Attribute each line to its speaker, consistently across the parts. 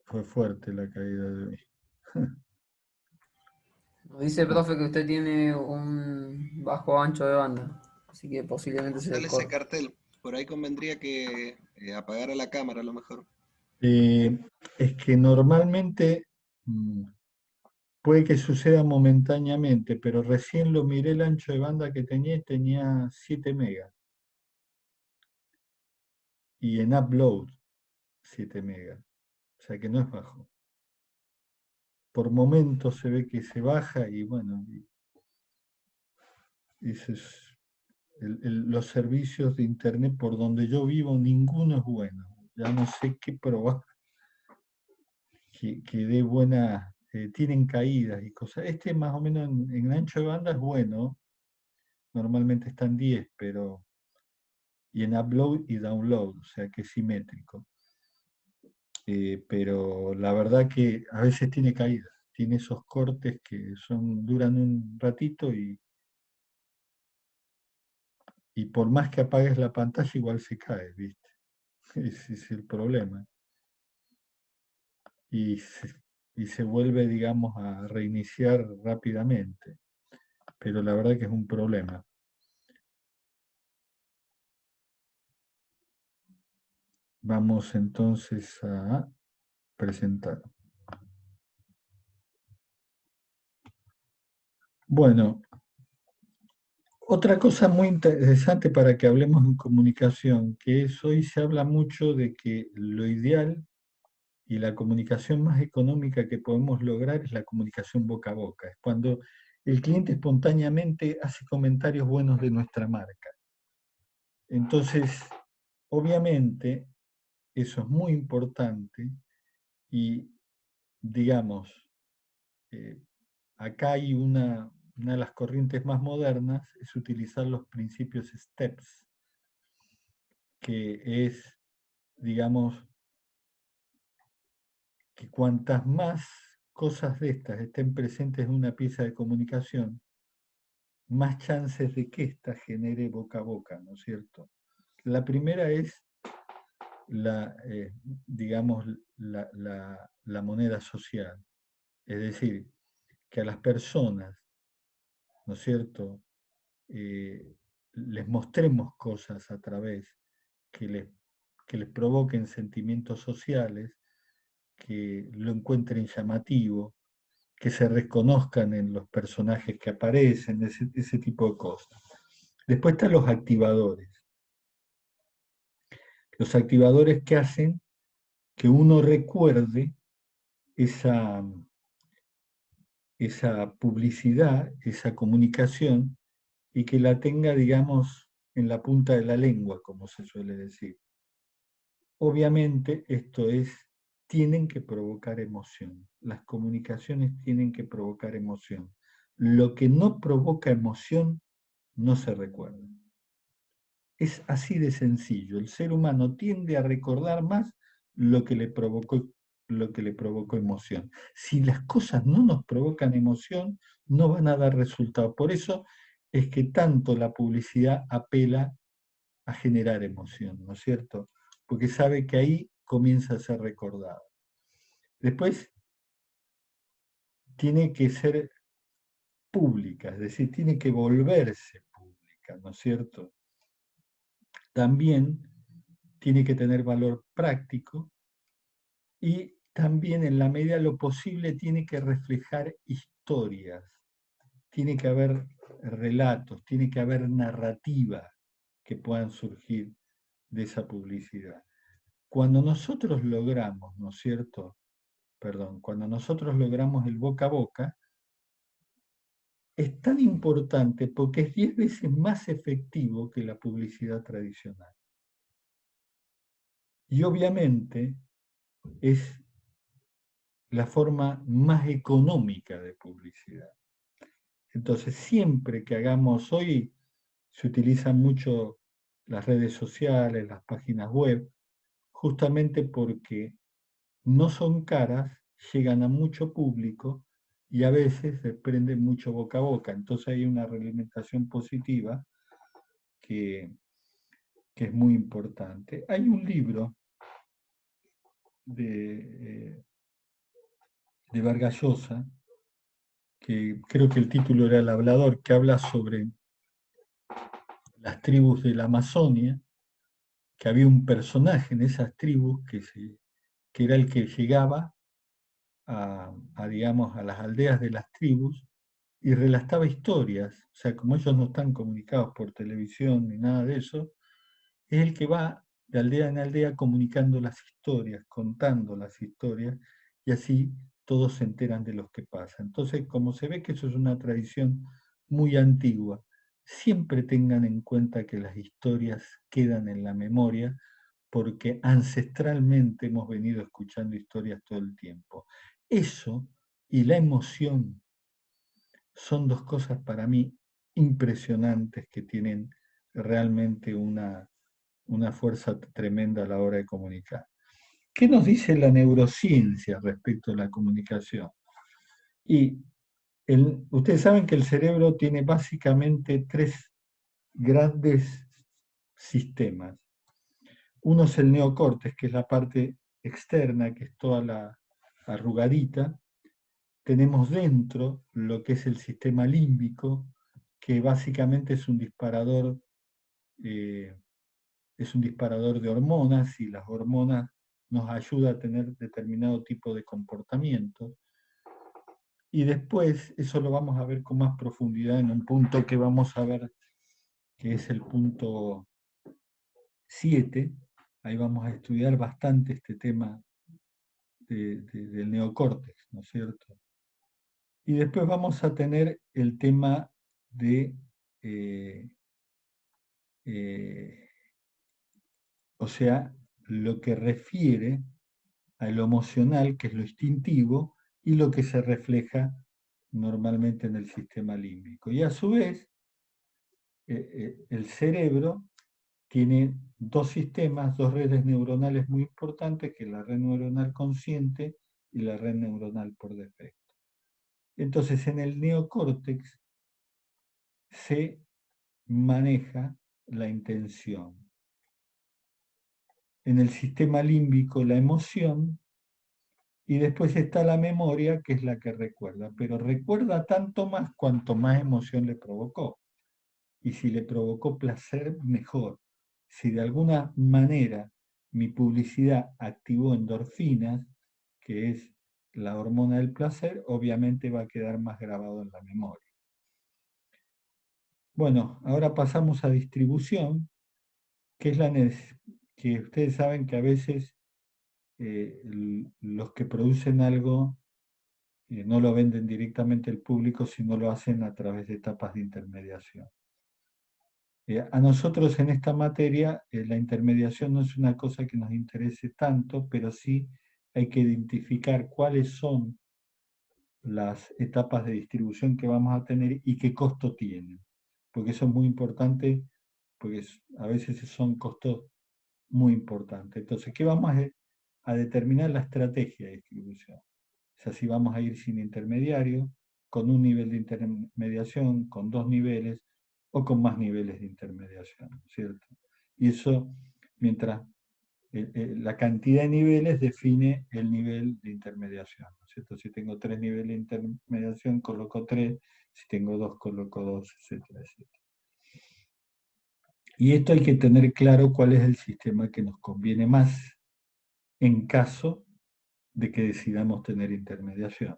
Speaker 1: fue fuerte la caída de hoy.
Speaker 2: Nos dice, profe, que usted tiene un bajo ancho de banda, así que
Speaker 3: No
Speaker 2: posiblemente se le
Speaker 3: sale ese
Speaker 2: corte.
Speaker 3: cartel. Por ahí convendría que apagara la cámara a lo mejor.
Speaker 1: Eh, es que normalmente puede que suceda momentáneamente, pero recién lo miré el ancho de banda que tenía y tenía 7 megas. Y en upload 7 megas. O sea que no es bajo. Por momentos se ve que se baja y bueno, ese es los servicios de internet por donde yo vivo, ninguno es bueno. Ya no sé qué probar que dé buena, tienen caídas y cosas. Este más o menos en ancho de banda es bueno, normalmente está en 10, pero y en upload y download, o sea que es simétrico. Pero la verdad que a veces tiene caídas, tiene esos cortes que duran un ratito y por más que apagues la pantalla igual se cae, ¿viste? Ese es el problema. Y se, y se vuelve, digamos, a reiniciar rápidamente. Pero la verdad que es un problema. Vamos entonces a presentar. Bueno, otra cosa muy interesante para que hablemos en comunicación, que es hoy se habla mucho de que lo ideal y la comunicación más económica que podemos lograr es la comunicación boca a boca. Es cuando el cliente espontáneamente hace comentarios buenos de nuestra marca. Entonces, obviamente, eso es muy importante y, digamos, eh, acá hay una de las corrientes más modernas, es utilizar los principios STEPS, que es, digamos, que cuantas más cosas de estas estén presentes en una pieza de comunicación, más chances de que ésta genere boca a boca, ¿no es cierto? La primera es la, digamos, la moneda social, es decir, que a las personas, ¿no es cierto?, les mostremos cosas a través que les, que les provoquen sentimientos sociales, que lo encuentren llamativo, que se reconozcan en los personajes que aparecen, ese tipo de cosas. Después están los activadores. Los activadores que hacen que uno recuerde esa, esa publicidad, esa comunicación, y que la tenga, digamos, en la punta de la lengua, como se suele decir. Obviamente esto es, tienen que provocar emoción. Las comunicaciones tienen que provocar emoción. Lo que no provoca emoción no se recuerda. Es así de sencillo. El ser humano tiende a recordar más lo que le provocó, lo que le provocó emoción. Si las cosas no nos provocan emoción, no van a dar resultado. Por eso es que tanto la publicidad apela a generar emoción, ¿no es cierto? Porque sabe que ahí comienza a ser recordado. Después tiene que ser pública, es decir, tiene que volverse pública, ¿no es cierto? También tiene que tener valor práctico y también en la medida de lo posible tiene que reflejar historias, tiene que haber relatos, tiene que haber narrativa que puedan surgir de esa publicidad. Cuando nosotros logramos, ¿no es cierto? Perdón, cuando nosotros logramos el boca a boca, es tan importante porque es 10 veces más efectivo que la publicidad tradicional. Y obviamente es la forma más económica de publicidad. Entonces, siempre que hagamos, hoy se utilizan mucho las redes sociales, las páginas web, justamente porque no son caras, llegan a mucho público y a veces desprenden mucho boca a boca. Entonces hay una realimentación positiva que, que es muy importante. Hay un libro de de Vargas Llosa, que creo que el título era El Hablador, que habla sobre las tribus de la Amazonia, que había un personaje en esas tribus que era el que llegaba digamos, a las aldeas de las tribus y relataba historias. O sea, como ellos no están comunicados por televisión ni nada de eso, es el que va de aldea en aldea comunicando las historias, contando las historias, y así todos se enteran de lo que pasa. Entonces, como se ve que eso es una tradición muy antigua, siempre tengan en cuenta que las historias quedan en la memoria, porque ancestralmente hemos venido escuchando historias todo el tiempo. Eso y la emoción son dos cosas para mí impresionantes que tienen realmente una fuerza tremenda a la hora de comunicar. ¿Qué nos dice la neurociencia respecto a la comunicación? Y ustedes saben que el cerebro tiene básicamente tres grandes sistemas. Uno es el neocórtex, que es la parte externa, que es toda la arrugadita. Tenemos dentro lo que es el sistema límbico, que básicamente es un disparador de hormonas, y las hormonas nos ayudan a tener determinado tipo de comportamiento. Y después, eso lo vamos a ver con más profundidad en un punto que vamos a ver, que es el punto 7. Ahí vamos a estudiar bastante este tema del neocórtex, ¿no es cierto? Y después vamos a tener el tema de, o sea, lo que refiere a lo emocional, que es lo instintivo, y lo que se refleja normalmente en el sistema límbico. Y a su vez, el cerebro tiene dos sistemas, dos redes neuronales muy importantes, que es la red neuronal consciente y la red neuronal por defecto. Entonces, en el neocórtex se maneja la intención. En el sistema límbico, la emoción, y después está la memoria, que es la que recuerda, pero recuerda tanto más cuanto más emoción le provocó. Y si le provocó placer, mejor. Si de alguna manera mi publicidad activó endorfinas, que es la hormona del placer, obviamente va a quedar más grabado en la memoria. Bueno, ahora pasamos a distribución, que es que ustedes saben que a veces los que producen algo no lo venden directamente al público, sino lo hacen a través de etapas de intermediación. A nosotros en esta materia la intermediación no es una cosa que nos interese tanto, pero sí hay que identificar cuáles son las etapas de distribución que vamos a tener y qué costo tienen, porque eso es muy importante, porque a veces son costos muy importantes. Entonces, ¿qué vamos a determinar? La estrategia de distribución. O sea, si vamos a ir sin intermediario, con un nivel de intermediación, con dos niveles o con más niveles de intermediación, ¿cierto? Y eso, mientras la cantidad de niveles define el nivel de intermediación, ¿cierto? Si tengo 3 niveles de intermediación, coloco 3, si tengo 2, coloco 2, etcétera, etcétera. Y esto hay que tener claro cuál es el sistema que nos conviene más en caso de que decidamos tener intermediación.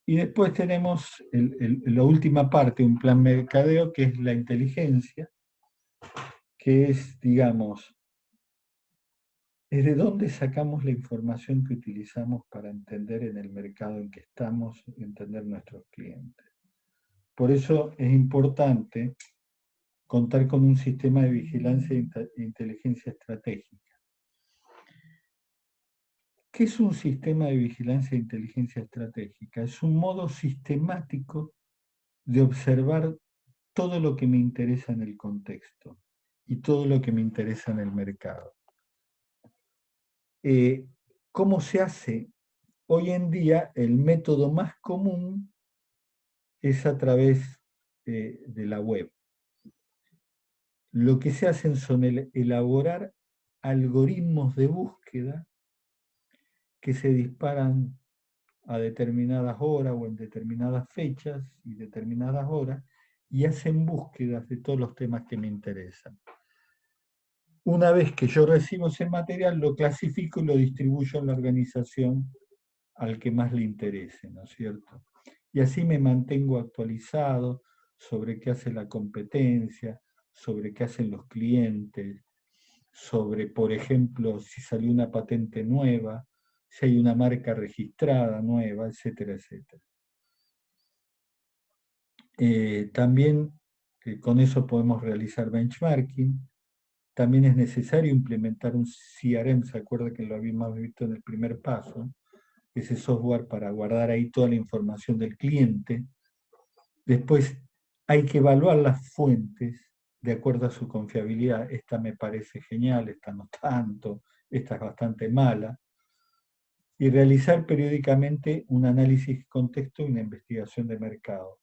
Speaker 1: Y después tenemos la última parte, un plan mercadeo, que es la inteligencia, que es, digamos, es de dónde sacamos la información que utilizamos para entender en el mercado en que estamos, entender nuestros clientes. Por eso es importante contar con un sistema de vigilancia e inteligencia estratégica. ¿Qué es un sistema de vigilancia e inteligencia estratégica? Es un modo sistemático de observar todo lo que me interesa en el contexto y todo lo que me interesa en el mercado. ¿Cómo se hace? Hoy en día el método más común es a través de la web. Lo que se hacen son elaborar algoritmos de búsqueda que se disparan a determinadas horas o en determinadas fechas y determinadas horas y hacen búsquedas de todos los temas que me interesan. Una vez que yo recibo ese material, lo clasifico y lo distribuyo en la organización al que más le interese, ¿no es cierto? Y así me mantengo actualizado sobre qué hace la competencia, sobre qué hacen los clientes, sobre, por ejemplo, si salió una patente nueva, si hay una marca registrada nueva, etcétera, etcétera. También con eso podemos realizar benchmarking. También es necesario implementar un CRM, ¿se acuerda que lo habíamos visto en el primer paso? Ese software para guardar ahí toda la información del cliente. Después hay que evaluar las fuentes de acuerdo a su confiabilidad. Esta me parece genial, esta no tanto, esta es bastante mala. Y realizar periódicamente un análisis de contexto y una investigación de mercado.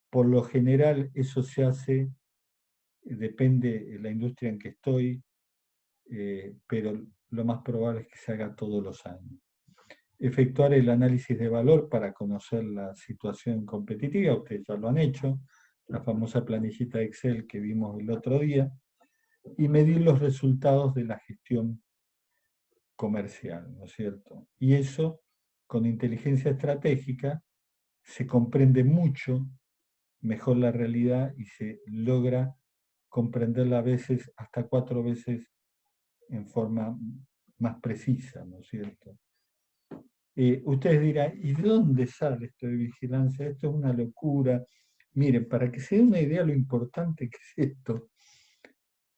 Speaker 1: Por lo general eso se hace, depende de la industria en que estoy, pero lo más probable es que se haga todos los años. Efectuar el análisis de valor para conocer la situación competitiva, ustedes ya lo han hecho, la famosa planillita de Excel que vimos el otro día, y medir los resultados de la gestión comercial, ¿no es cierto? Y eso, con inteligencia estratégica, se comprende mucho mejor la realidad y se logra comprenderla a veces, hasta 4 veces en forma más precisa, ¿no es cierto? Ustedes dirán, ¿y de dónde sale esto de vigilancia? Esto es una locura. Miren, para que se den una idea de lo importante que es esto,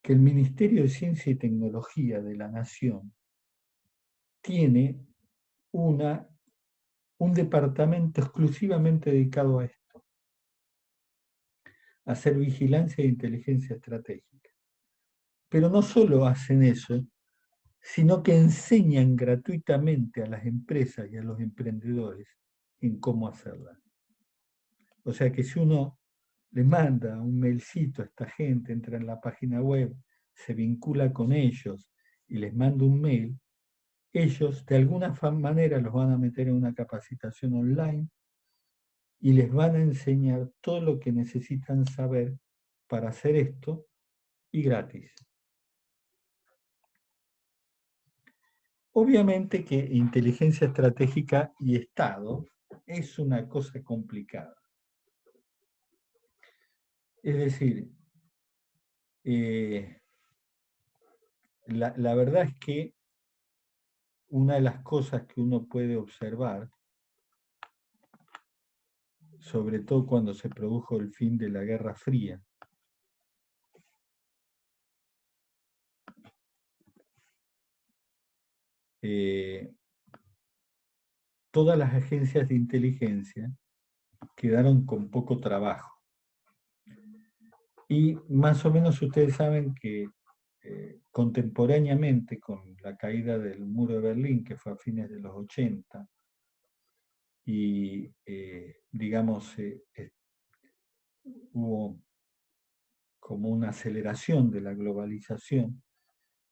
Speaker 1: que el Ministerio de Ciencia y Tecnología de la Nación tiene un departamento exclusivamente dedicado a esto, a hacer vigilancia e inteligencia estratégica. Pero no solo hacen eso, sino que enseñan gratuitamente a las empresas y a los emprendedores en cómo hacerla. O sea que si uno le manda un mailcito a esta gente, entra en la página web, se vincula con ellos y les manda un mail, ellos de alguna manera los van a meter en una capacitación online y les van a enseñar todo lo que necesitan saber para hacer esto y gratis. Obviamente que inteligencia estratégica y Estado es una cosa complicada. Es decir, la verdad es que una de las cosas que uno puede observar, sobre todo cuando se produjo el fin de la Guerra Fría, todas las agencias de inteligencia quedaron con poco trabajo. Y más o menos ustedes saben que contemporáneamente con la caída del muro de Berlín, que fue a fines de los 80, y digamos, hubo como una aceleración de la globalización,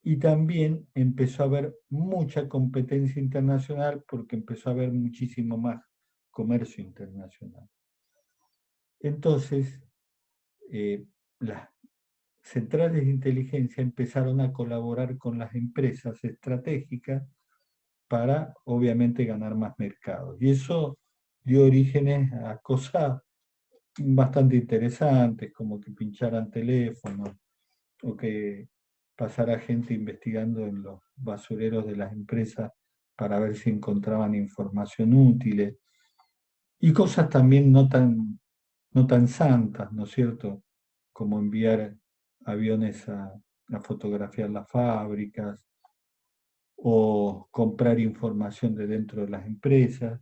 Speaker 1: y también empezó a haber mucha competencia internacional porque empezó a haber muchísimo más comercio internacional. Entonces, las centrales de inteligencia empezaron a colaborar con las empresas estratégicas para, obviamente, ganar más mercados. Y eso dio orígenes a cosas bastante interesantes, como que pincharan teléfonos, o que pasara gente investigando en los basureros de las empresas para ver si encontraban información útil, y cosas también no tan santas, ¿no es cierto? Como enviar aviones a fotografiar las fábricas o comprar información de dentro de las empresas.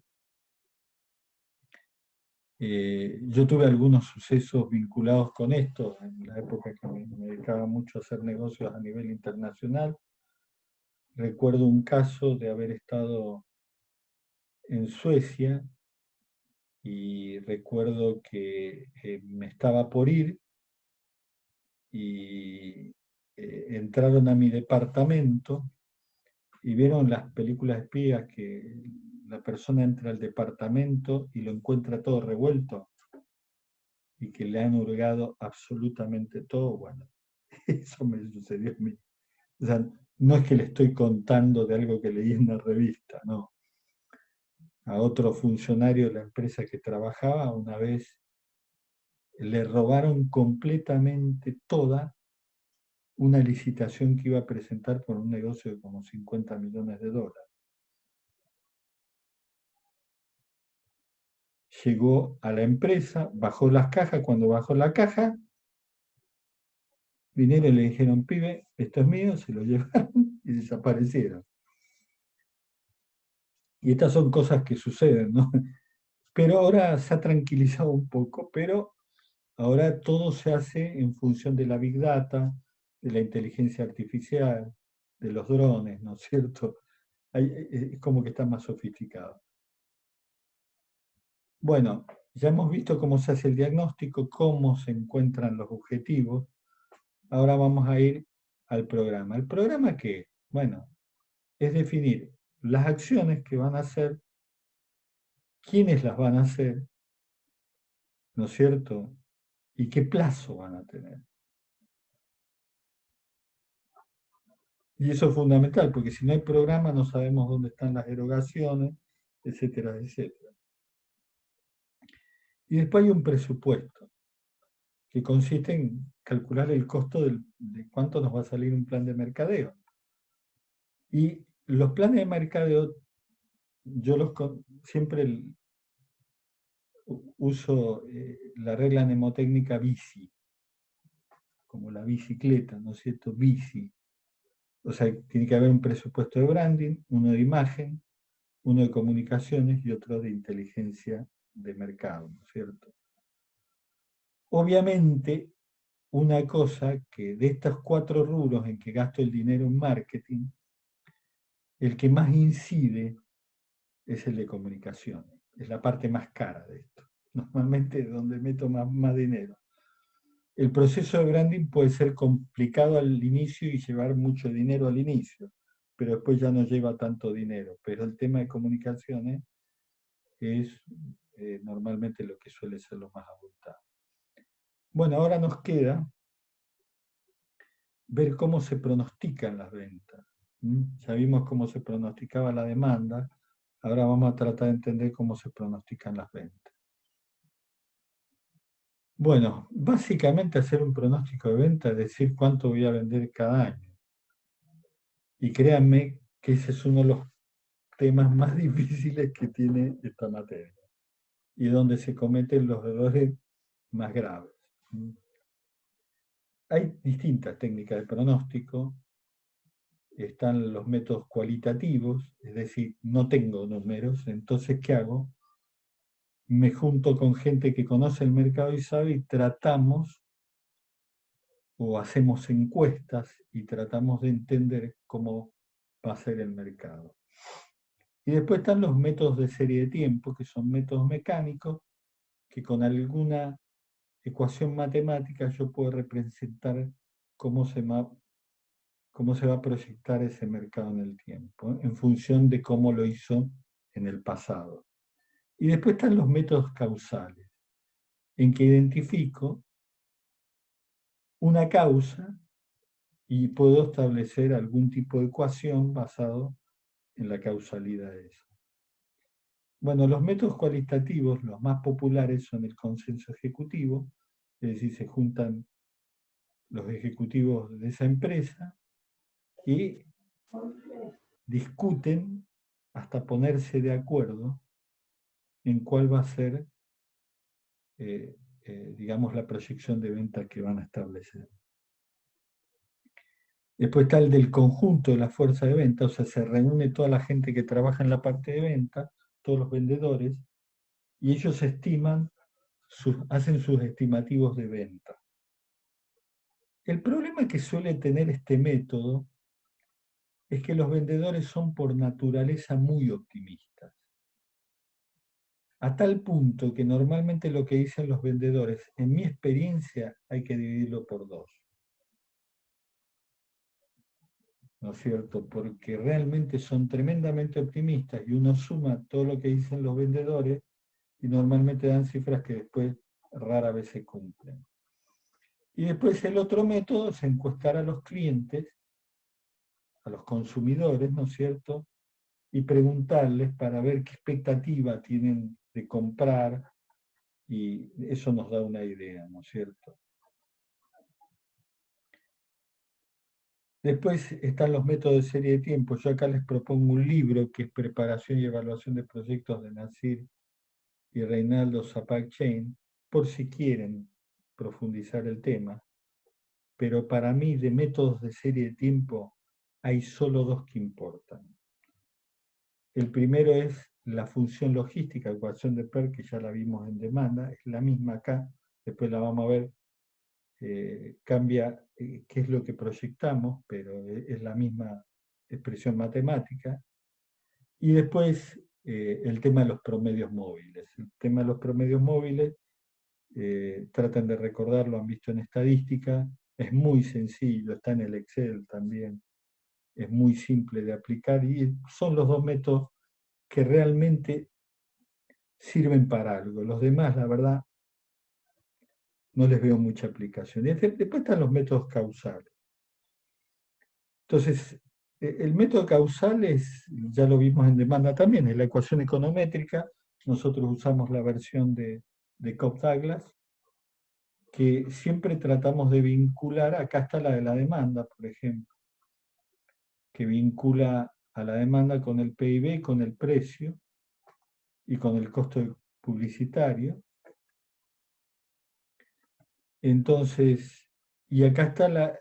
Speaker 1: Yo tuve algunos sucesos vinculados con esto en la época que me dedicaba mucho a hacer negocios a nivel internacional. Recuerdo un caso de haber estado en Suecia y recuerdo que me estaba por ir y entraron a mi departamento y vieron las películas espías que la persona entra al departamento y lo encuentra todo revuelto y que le han hurgado absolutamente todo? Bueno, eso me sucedió a mí. O sea, no es que le estoy contando de algo que leí en una revista, no. A otro funcionario de la empresa que trabajaba, una vez le robaron completamente toda una licitación que iba a presentar por un negocio de como 50 millones de dólares. Llegó a la empresa, bajó las cajas. Cuando bajó la caja, vinieron y le dijeron: pibe, esto es mío, se lo llevaron y desaparecieron. Y estas son cosas que suceden, ¿no? Pero ahora se ha tranquilizado un poco, pero ahora todo se hace en función de la Big Data, de la inteligencia artificial, de los drones, ¿no es cierto? Es como que está más sofisticado. Bueno, ya hemos visto cómo se hace el diagnóstico, cómo se encuentran los objetivos. Ahora vamos a ir al programa. ¿El programa qué? Bueno, es definir las acciones que van a hacer, quiénes las van a hacer, ¿no es cierto? Y qué plazo van a tener. Y eso es fundamental, porque si no hay programa no sabemos dónde están las erogaciones, etcétera, etcétera. Y después hay un presupuesto, que consiste en calcular el costo de cuánto nos va a salir un plan de mercadeo. Y los planes de mercadeo, yo siempre uso la regla mnemotécnica BICI, como la bicicleta, ¿no es cierto? BICI. O sea, tiene que haber un presupuesto de branding, uno de imagen, uno de comunicaciones y otro de inteligencia de mercado, ¿no es cierto? Obviamente, una cosa que de estos 4 rubros en que gasto el dinero en marketing, el que más incide es el de comunicaciones. Es la parte más cara de esto. Normalmente es donde meto más dinero. El proceso de branding puede ser complicado al inicio y llevar mucho dinero al inicio, pero después ya no lleva tanto dinero. Pero el tema de comunicaciones es normalmente lo que suele ser lo más abultado. Bueno, ahora nos queda ver cómo se pronostican las ventas. Ya vimos cómo se pronosticaba la demanda, ahora vamos a tratar de entender cómo se pronostican las ventas. Bueno, básicamente hacer un pronóstico de venta es decir cuánto voy a vender cada año. Y créanme que ese es uno de los temas más difíciles que tiene esta materia y donde se cometen los errores más graves. Hay distintas técnicas de pronóstico. Están los métodos cualitativos, es decir, no tengo números, entonces ¿qué hago? Me junto con gente que conoce el mercado y sabe y tratamos o hacemos encuestas y tratamos de entender cómo va a ser el mercado. Y después están los métodos de serie de tiempo, que son métodos mecánicos, que con alguna ecuación matemática yo puedo representar cómo se va a proyectar ese mercado en el tiempo, en función de cómo lo hizo en el pasado. Y después están los métodos causales, en que identifico una causa y puedo establecer algún tipo de ecuación basado en la causalidad de eso. Bueno, los métodos cualitativos, los más populares, son el consenso ejecutivo, es decir, se juntan los ejecutivos de esa empresa y discuten hasta ponerse de acuerdo en cuál va a ser, digamos, la proyección de ventas que van a establecer. Después está el del conjunto de la fuerza de venta, o sea, se reúne toda la gente que trabaja en la parte de venta, todos los vendedores, y ellos hacen sus estimativos de venta. El problema que suele tener este método es que los vendedores son por naturaleza muy optimistas. A tal punto que normalmente lo que dicen los vendedores, en mi experiencia, hay que dividirlo por 2. ¿no es cierto? Porque realmente son tremendamente optimistas y uno suma todo lo que dicen los vendedores y normalmente dan cifras que después rara vez se cumplen. Y después el otro método es encuestar a los clientes, a los consumidores, ¿no es cierto? Y preguntarles para ver qué expectativa tienen de comprar y eso nos da una idea, ¿no es cierto? Después están los métodos de serie de tiempo. Yo acá les propongo un libro que es Preparación y Evaluación de Proyectos de Nasir y Reinaldo Zapac Chain, por si quieren profundizar el tema. Pero para mí de métodos de serie de tiempo hay solo dos que importan. El primero es la función logística, ecuación de PER, que ya la vimos en demanda, es la misma acá, después la vamos a ver, cambia qué es lo que proyectamos, pero es la misma expresión matemática. Y después el tema de los promedios móviles. El tema de los promedios móviles, tratan de recordar, lo han visto en estadística, es muy sencillo, está en el Excel también, es muy simple de aplicar y son los dos métodos que realmente sirven para algo. Los demás, la verdad, no les veo mucha aplicación. Y después están los métodos causales. Entonces, el método causal es, ya lo vimos en demanda también, es la ecuación econométrica. Nosotros usamos la versión de Cobb-Douglas, que siempre tratamos de vincular, acá está la de la demanda, por ejemplo, que vincula a la demanda con el PIB, con el precio y con el costo publicitario. Entonces, y acá está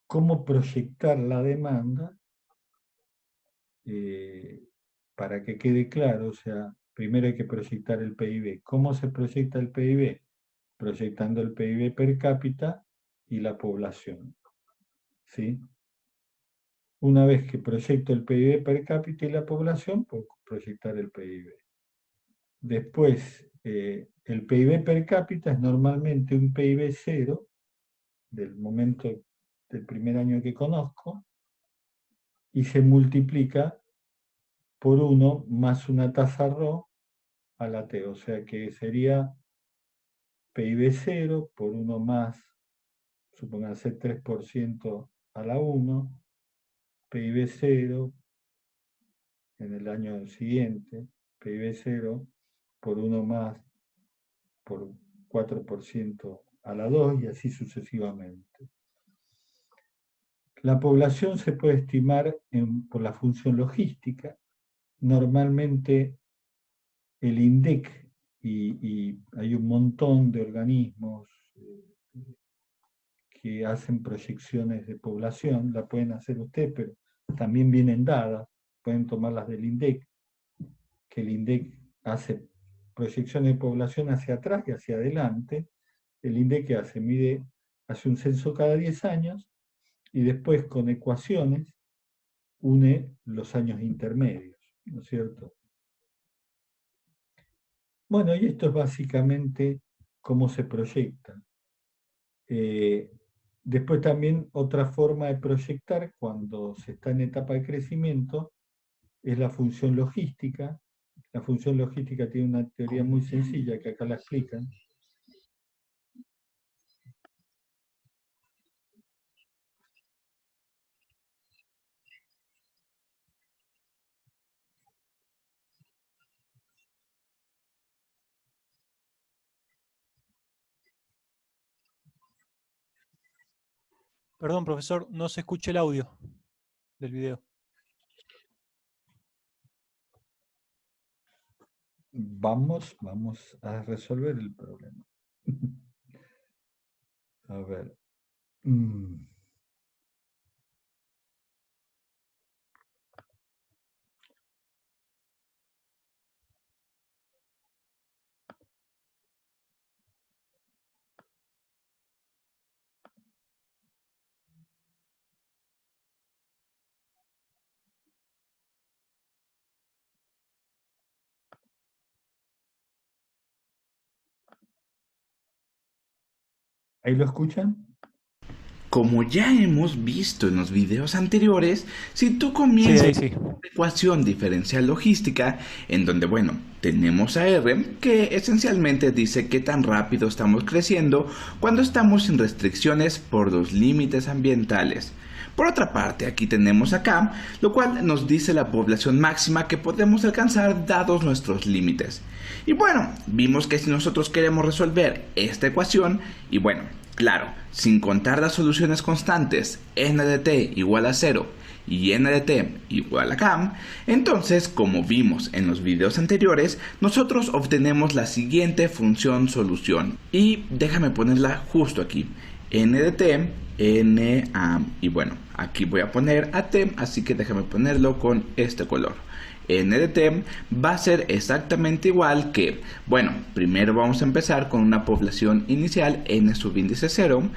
Speaker 1: cómo proyectar la demanda para que quede claro. O sea, primero hay que proyectar el PIB. ¿Cómo se proyecta el PIB? Proyectando el PIB per cápita y la población. ¿Sí? Una vez que proyecto el PIB per cápita y la población, puedo proyectar el PIB. Después, el PIB per cápita es normalmente un PIB cero del momento del primer año que conozco y se multiplica por 1 más una tasa ρ a la t, o sea que sería PIB 0 por 1 más, supónganse 3% a la 1, PIB 0 en el año siguiente, PIB 0 por 1 más por 4% a la 2 y así sucesivamente. La población se puede estimar por la función logística. Normalmente el INDEC y hay un montón de organismos que hacen proyecciones de población, la pueden hacer ustedes, pero también vienen dadas, pueden tomarlas del INDEC, que el INDEC hace proyecciones de población hacia atrás y hacia adelante. El INDEC hace un censo cada 10 años y después con ecuaciones une los años intermedios, ¿no es cierto? Bueno, y esto es básicamente cómo se proyecta. Después también otra forma de proyectar cuando se está en etapa de crecimiento es la función logística. La función logística tiene una teoría muy sencilla que acá la explican.
Speaker 4: Perdón, profesor, no se escucha el audio del video.
Speaker 1: Vamos a resolver el problema. A ver. ¿Ahí lo escuchan?
Speaker 5: como ya hemos visto en los videos anteriores, si tú comienzas
Speaker 4: Sí.
Speaker 5: una ecuación diferencial logística, en donde, bueno, tenemos a R, que esencialmente dice qué tan rápido estamos creciendo cuando estamos sin restricciones por los límites ambientales. Por otra parte, aquí tenemos a K, lo cual nos dice la población máxima que podemos alcanzar dados nuestros límites. Y bueno, vimos que si nosotros queremos resolver esta ecuación, y bueno, claro, sin contar las soluciones constantes n de t igual a 0 y n de t igual a k, entonces, como vimos en los videos anteriores, nosotros obtenemos la siguiente función solución. Y déjame ponerla justo aquí, n de t, y bueno, aquí voy a poner a t, así que déjame ponerlo con este color. N de t va a ser exactamente igual que, bueno, primero vamos a empezar con una población inicial, n sub índice 0,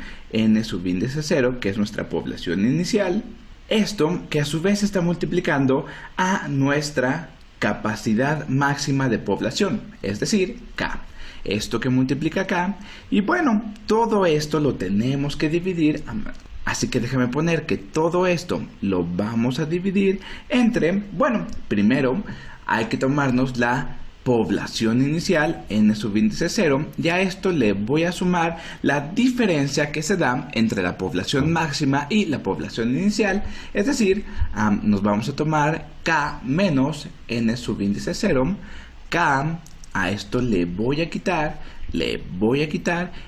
Speaker 5: que es nuestra población inicial. Esto que a su vez está multiplicando a nuestra capacidad máxima de población, es decir, K. Esto que multiplica K, y bueno, todo esto lo tenemos que dividir. Así que déjame poner que todo esto lo vamos a dividir entre, bueno, primero hay que tomarnos la población inicial, n sub índice 0, y a esto le voy a sumar la diferencia que se da entre la población máxima y la población inicial, es decir, nos vamos a tomar K menos n sub índice 0, K, a esto le voy a quitar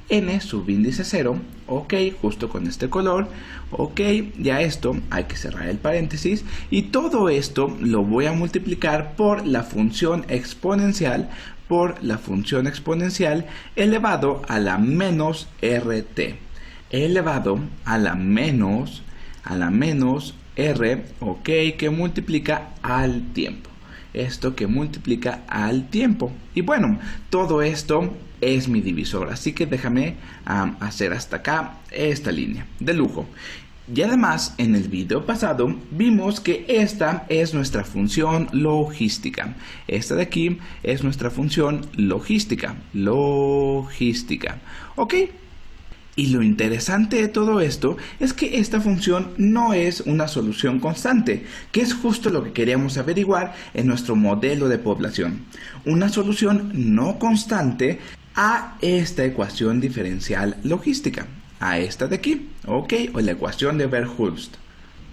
Speaker 5: n sub índice 0, ok, justo con este color, ok, ya esto hay que cerrar el paréntesis, y todo esto lo voy a multiplicar por la función exponencial, elevado a la menos rt, elevado a la menos r, ok, que multiplica al tiempo. Esto que multiplica al tiempo. Y bueno, todo esto es mi divisor, así que déjame hacer hasta acá esta línea de lujo. Y además, en el video pasado vimos que esta es nuestra función logística. Esta de aquí es nuestra función logística. ¿Ok? Y lo interesante de todo esto es que esta función no es una solución constante, que es justo lo que queríamos averiguar en nuestro modelo de población. Una solución no constante a esta ecuación diferencial logística, a esta de aquí, ¿ok? O la ecuación de Verhulst.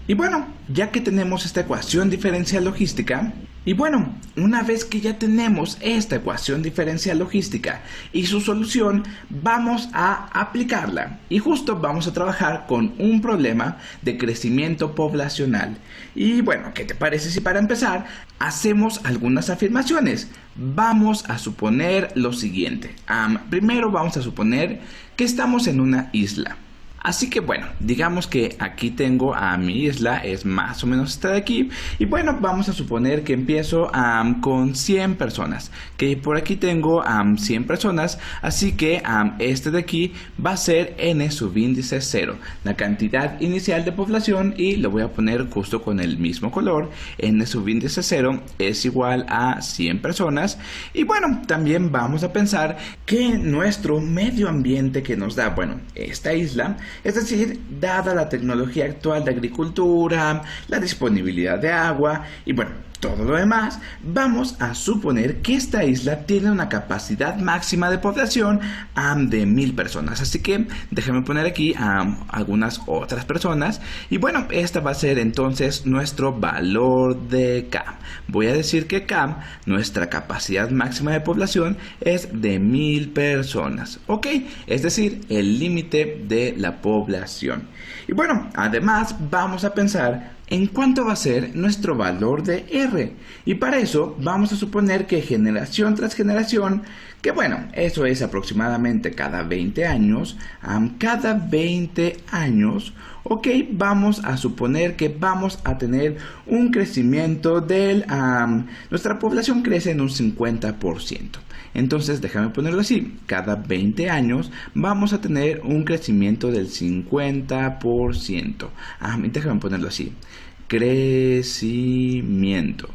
Speaker 5: Y bueno, ya que tenemos esta ecuación diferencial logística, y bueno, una vez que ya tenemos esta ecuación diferencial logística y su solución, vamos a aplicarla. Y justo vamos a trabajar con un problema de crecimiento poblacional. Y bueno, ¿qué te parece si para empezar hacemos algunas afirmaciones? Vamos a suponer lo siguiente. Primero vamos a suponer que estamos en una isla. Así que bueno, digamos que aquí tengo a mi isla, es más o menos esta de aquí. Y bueno, vamos a suponer que empiezo con 100 personas. Que por aquí tengo 100 personas. Así que este de aquí va a ser n sub índice 0. La cantidad inicial de población, y lo voy a poner justo con el mismo color. N sub índice 0 es igual a 100 personas. Y bueno, también vamos a pensar que nuestro medio ambiente que nos da, bueno, esta isla, es decir, dada la tecnología actual de agricultura, la disponibilidad de agua y bueno, todo lo demás, vamos a suponer que esta isla tiene una capacidad máxima de población de 1000 personas. Así que déjame poner aquí algunas otras personas. Y bueno, esta va a ser entonces nuestro valor de K. Voy a decir que K, nuestra capacidad máxima de población, es de 1000 personas. Ok, es decir, el límite de la población. Y bueno, además vamos a pensar en cuánto va a ser nuestro valor de R. Y para eso vamos a suponer que generación tras generación, que bueno, eso es aproximadamente cada 20 años, ok, vamos a suponer que vamos a tener un crecimiento del... nuestra población crece en un 50%. Entonces, déjame ponerlo así, cada 20 años vamos a tener un crecimiento del 50%. Déjame ponerlo así, crecimiento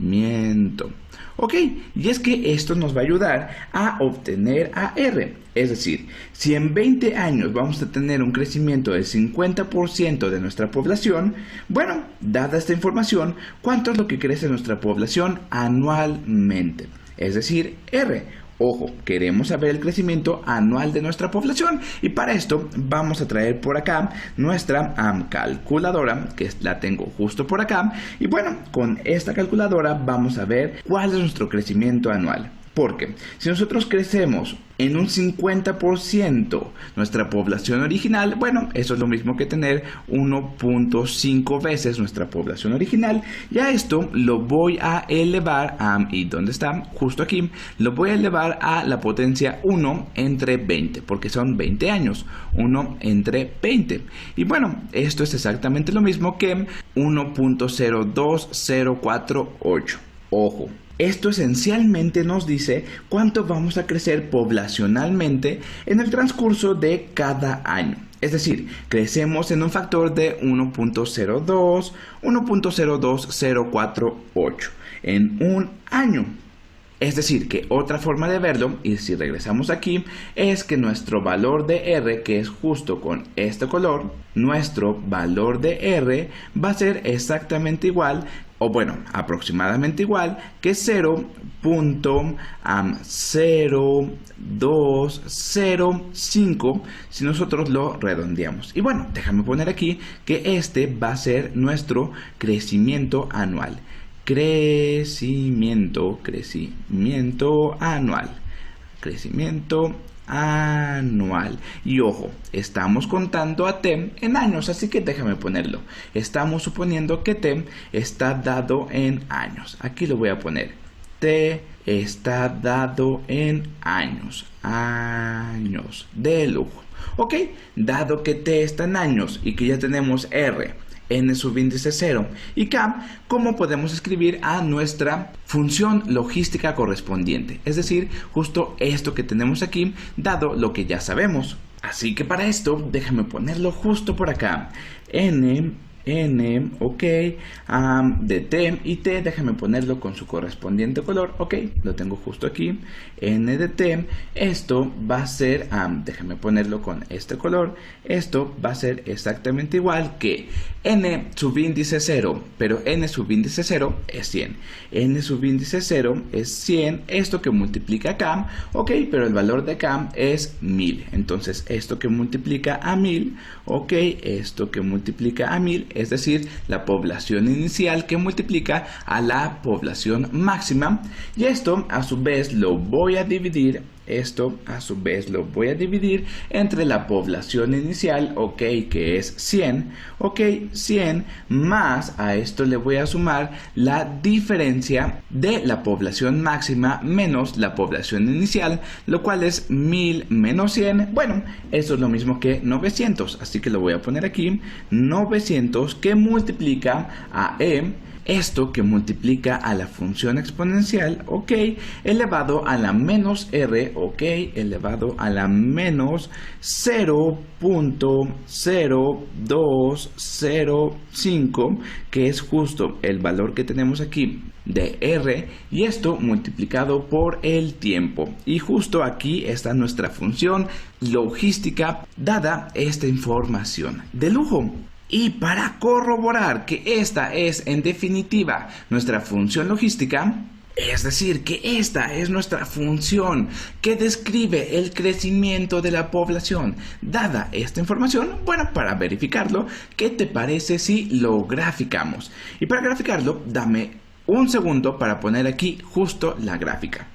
Speaker 5: crecimiento. Ok, y es que esto nos va a ayudar a obtener AR. Es decir, si en 20 años vamos a tener un crecimiento del 50% de nuestra población, bueno, dada esta información, ¿cuánto es lo que crece nuestra población anualmente? Es decir, R. Ojo, queremos saber el crecimiento anual de nuestra población y para esto vamos a traer por acá nuestra calculadora, que la tengo justo por acá, y bueno, con esta calculadora vamos a ver cuál es nuestro crecimiento anual. Porque si nosotros crecemos en un 50% nuestra población original, bueno, eso es lo mismo que tener 1.5 veces nuestra población original. Y a esto lo voy a elevar ¿y dónde está? Justo aquí. Lo voy a elevar a la potencia 1 entre 20, porque son 20 años. 1 entre 20. Y bueno, esto es exactamente lo mismo que 1.02048. Ojo. Esto esencialmente nos dice cuánto vamos a crecer poblacionalmente en el transcurso de cada año. Es decir, crecemos en un factor de 1.02, 1.02048 en un año. Es decir, que otra forma de verlo, y si regresamos aquí, es que nuestro valor de R, que es justo con este color, nuestro valor de R va a ser exactamente igual, o bueno, aproximadamente igual que 0.0205 si nosotros lo redondeamos. Y bueno, déjame poner aquí que este va a ser nuestro crecimiento anual. Crecimiento anual. Y ojo, estamos contando a T en años, así que déjame ponerlo. Estamos suponiendo que T está dado en años. Aquí lo voy a poner. T está dado en años. Años. De lujo. Ok, dado que T está en años y que ya tenemos R, N subíndice 0 y K, ¿cómo podemos escribir a nuestra función logística correspondiente? Es decir, justo esto que tenemos aquí, dado lo que ya sabemos. Así que para esto, déjame ponerlo justo por acá. N, ok, de T y T, déjame ponerlo con su correspondiente color, ok, lo tengo justo aquí, N de T, esto va a ser, déjame ponerlo con este color, esto va a ser exactamente igual que N subíndice 0, pero N subíndice 0 es 100, N subíndice 0 es 100, esto que multiplica acá, ok, pero el valor de acá es 1000, entonces esto que multiplica a 1000, ok, esto que multiplica a 1000, es decir, la población inicial que multiplica a la población máxima, y esto a su vez lo voy a dividir entre la población inicial, ok, que es 100, ok, 100, más a esto le voy a sumar la diferencia de la población máxima menos la población inicial, lo cual es 1000 menos 100, bueno, eso es lo mismo que 900, así que lo voy a poner aquí, 900 que multiplica a E, esto que multiplica a la función exponencial, ok, elevado a la menos r, ok, elevado a la menos 0.0205, que es justo el valor que tenemos aquí de r, y esto multiplicado por el tiempo. Y justo aquí está nuestra función logística dada esta información. De lujo. Y para corroborar que esta es en definitiva nuestra función logística, es decir, que esta es nuestra función que describe el crecimiento de la población, dada esta información, bueno, para verificarlo, ¿qué te parece si lo graficamos? Y para graficarlo, dame un segundo para poner aquí justo la gráfica.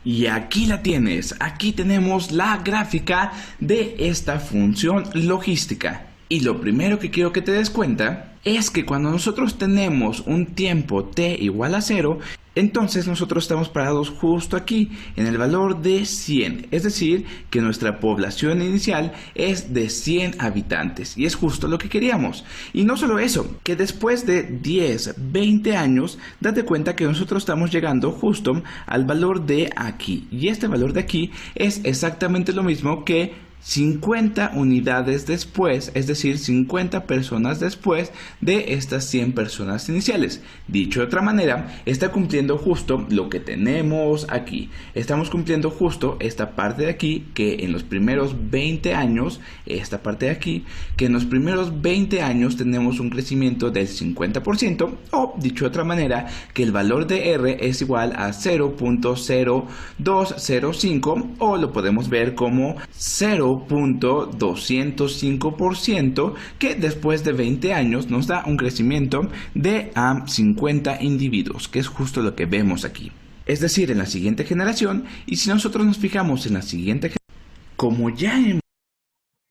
Speaker 5: Y aquí la tienes, aquí tenemos la gráfica de esta función logística. Y lo primero que quiero que te des cuenta es que cuando nosotros tenemos un tiempo t igual a 0, entonces nosotros estamos parados justo aquí, en el valor de 100. Es decir, que nuestra población inicial es de 100 habitantes. Y es justo lo que queríamos. Y no solo eso, que después de 10, 20 años, date cuenta que nosotros estamos llegando justo al valor de aquí. Y este valor de aquí es exactamente lo mismo que 50 unidades después, es decir, 50 personas después de estas 100 personas iniciales. Dicho de otra manera, está cumpliendo justo lo que tenemos aquí. Estamos cumpliendo justo esta parte de aquí, que en los primeros 20 años, esta parte de aquí, que en los primeros 20 años tenemos un crecimiento del 50%, o dicho de otra manera, que el valor de R es igual a 0.0205, o lo podemos ver como 0.205%, que después de 20 años nos da un crecimiento de 50 individuos, que es justo lo que vemos aquí. Es decir, en la siguiente generación, y si nosotros nos fijamos en la siguiente generación, como ya hemos...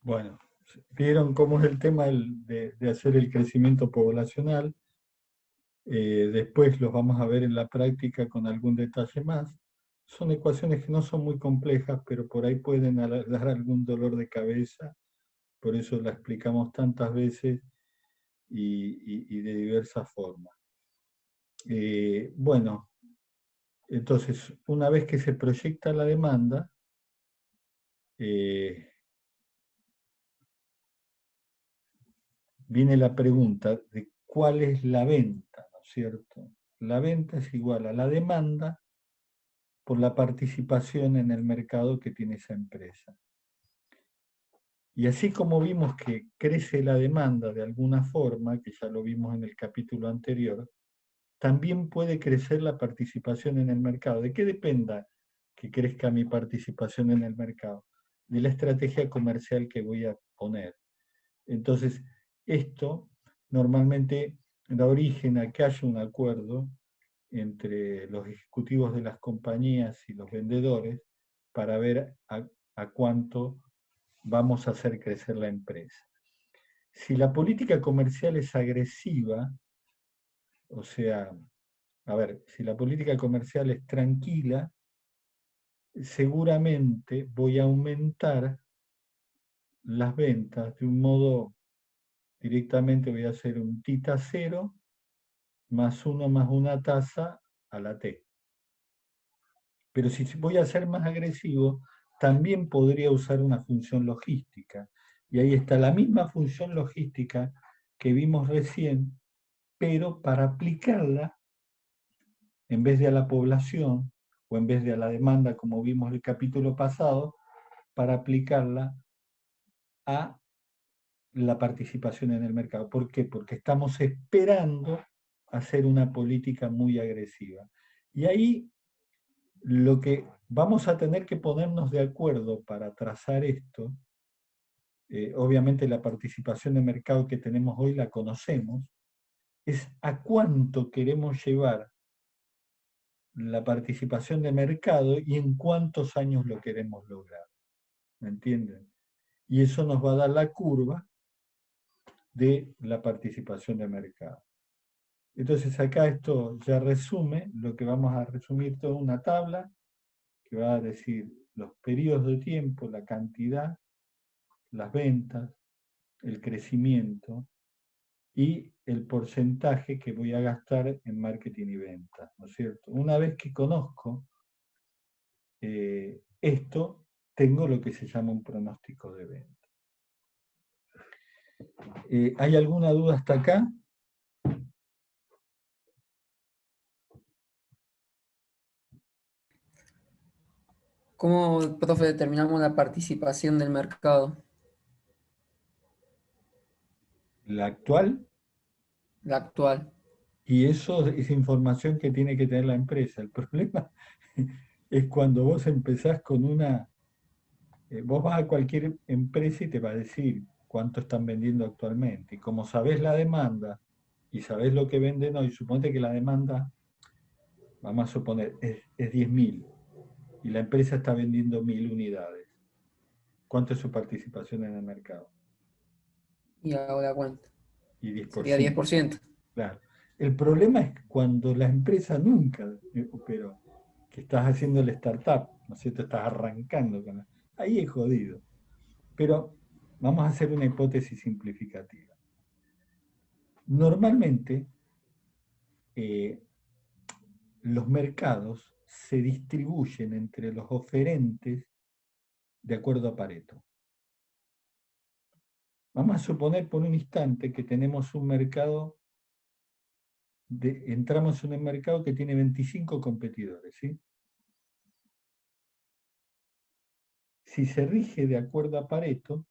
Speaker 1: Bueno, vieron cómo es el tema de hacer el crecimiento poblacional. Después los vamos a ver en la práctica con algún detalle más. Son ecuaciones que no son muy complejas, pero por ahí pueden dar algún dolor de cabeza. Por eso la explicamos tantas veces y de diversas formas. Bueno, entonces, una vez que se proyecta la demanda, viene la pregunta de cuál es la venta, ¿no es cierto? La venta es igual a la demanda por la participación en el mercado que tiene esa empresa. Y así como vimos que crece la demanda de alguna forma, que ya lo vimos en el capítulo anterior, también puede crecer la participación en el mercado. ¿De qué dependa que crezca mi participación en el mercado? De la estrategia comercial que voy a poner. Entonces, esto normalmente da origen a que haya un acuerdo entre los ejecutivos de las compañías y los vendedores para ver a cuánto vamos a hacer crecer la empresa. Si la política comercial es agresiva, o sea, a ver, si la política comercial es tranquila, seguramente voy a aumentar las ventas de un modo, directamente voy a hacer un tita 0 más 1 más una tasa a la t. Pero si voy a ser más agresivo, también podría usar una función logística. Y ahí está la misma función logística que vimos recién, pero para aplicarla, en vez de a la población, o en vez de a la demanda, como vimos el capítulo pasado, para aplicarla a la participación en el mercado. ¿Por qué? Porque estamos esperando hacer una política muy agresiva. Y ahí lo que vamos a tener que ponernos de acuerdo para trazar esto, obviamente la participación de mercado que tenemos hoy la conocemos, es a cuánto queremos llevar la participación de mercado y en cuántos años lo queremos lograr. ¿Me entienden? Y eso nos va a dar la curva de la participación de mercado. Entonces acá esto ya resume, lo que vamos a resumir toda una tabla que va a decir los periodos de tiempo, la cantidad, las ventas, el crecimiento y el porcentaje que voy a gastar en marketing y ventas, ¿no es cierto? Una vez que conozco esto, tengo lo que se llama un pronóstico de venta. ¿Hay alguna duda hasta acá?
Speaker 2: ¿Cómo, profe, determinamos la participación del mercado?
Speaker 1: La actual,
Speaker 2: La actual.
Speaker 1: y eso es información que tiene que tener la empresa. El problema es cuando vos empezás con una... vos vas a cualquier empresa y te va a decir cuánto están vendiendo actualmente. Y como sabés la demanda y sabés lo que venden hoy, suponete que la demanda, vamos a suponer, es 10.000 y la empresa está vendiendo 1.000 unidades. ¿Cuánto es su participación en el mercado?
Speaker 2: Y hago la cuenta.
Speaker 1: Y 10%.
Speaker 2: Sería 10%.
Speaker 1: Claro. El problema es cuando la empresa nunca operó, que estás haciendo el startup, ¿no es cierto? Estás arrancando con la... Ahí es jodido. Pero vamos a hacer una hipótesis simplificativa. Normalmente, los mercados se distribuyen entre los oferentes de acuerdo a Pareto. Vamos a suponer por un instante que tenemos un mercado, entramos en un mercado que tiene 25 competidores, ¿sí? Si se rige de acuerdo a Pareto,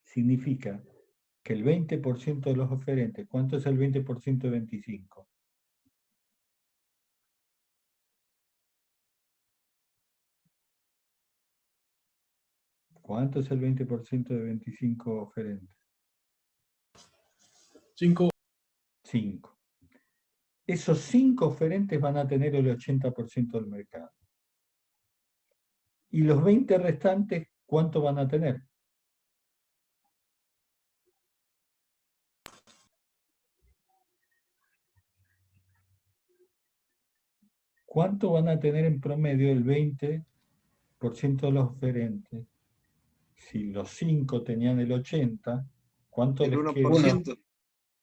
Speaker 1: significa que el 20% de los oferentes, ¿cuánto es el 20% de 25? ¿Cuánto es el 20% de 25 oferentes?
Speaker 6: 5.
Speaker 1: 5. Esos 5 oferentes van a tener el 80% del mercado. Y los 20 restantes, ¿cuánto van a tener? ¿Cuánto van a tener en promedio el 20% de los oferentes? Si los 5 tenían el 80%, ¿cuánto
Speaker 3: El
Speaker 1: les queda?
Speaker 3: 1%.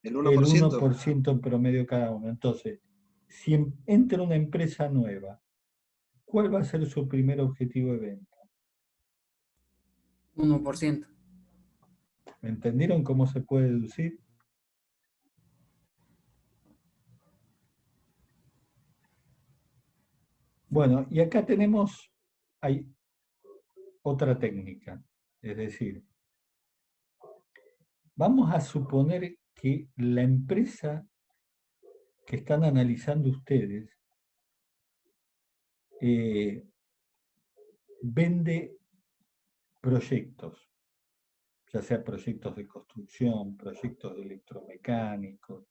Speaker 3: El
Speaker 1: El
Speaker 3: 1%.
Speaker 1: 1% en promedio cada uno. Entonces, si entra una empresa nueva, ¿cuál va a ser su primer objetivo de venta?
Speaker 2: 1%.
Speaker 1: ¿Me entendieron cómo se puede deducir? Bueno, y acá hay otra técnica. Es decir, vamos a suponer que la empresa que están analizando ustedes vende proyectos, ya sea proyectos de construcción, proyectos de electromecánicos,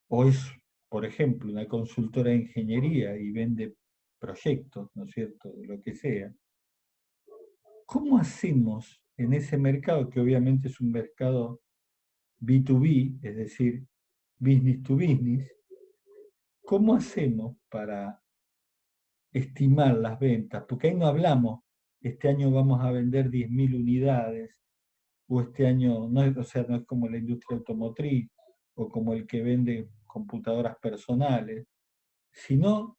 Speaker 1: o es, por ejemplo, una consultora de ingeniería y vende proyectos, ¿no es cierto?, de lo que sea. ¿Cómo hacemos en ese mercado, que obviamente es un mercado B2B, es decir, business to business, cómo hacemos para estimar las ventas? Porque ahí no hablamos, este año vamos a vender 10.000 unidades, o este año, no es, o sea, no es como la industria automotriz, o como el que vende computadoras personales, sino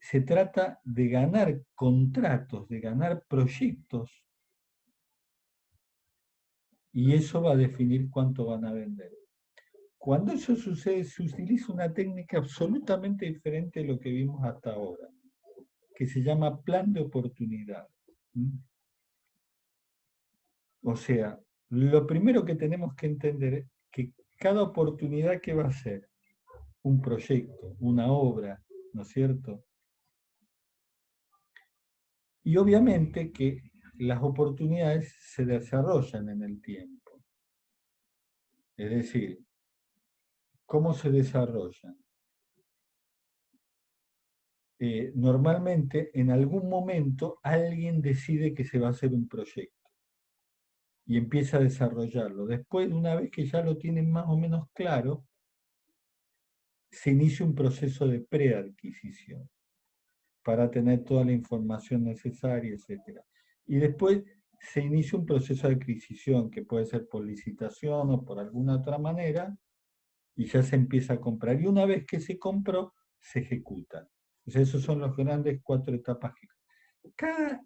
Speaker 1: se trata de ganar contratos, de ganar proyectos, y eso va a definir cuánto van a vender. Cuando eso sucede, se utiliza una técnica absolutamente diferente de lo que vimos hasta ahora, que se llama plan de oportunidad. O sea, lo primero que tenemos que entender es que cada oportunidad, ¿qué va a ser? Un proyecto, una obra, ¿no es cierto? Y obviamente que las oportunidades se desarrollan en el tiempo. Es decir, ¿cómo se desarrollan? Normalmente, en algún momento, alguien decide que se va a hacer un proyecto y empieza a desarrollarlo. Después, una vez que ya lo tienen más o menos claro, se inicia un proceso de preadquisición para tener toda la información necesaria, etc. Y después se inicia un proceso de adquisición, que puede ser por licitación o por alguna otra manera, y ya se empieza a comprar. Y una vez que se compró, se ejecuta. Entonces, esos son los grandes 4 etapas. Cada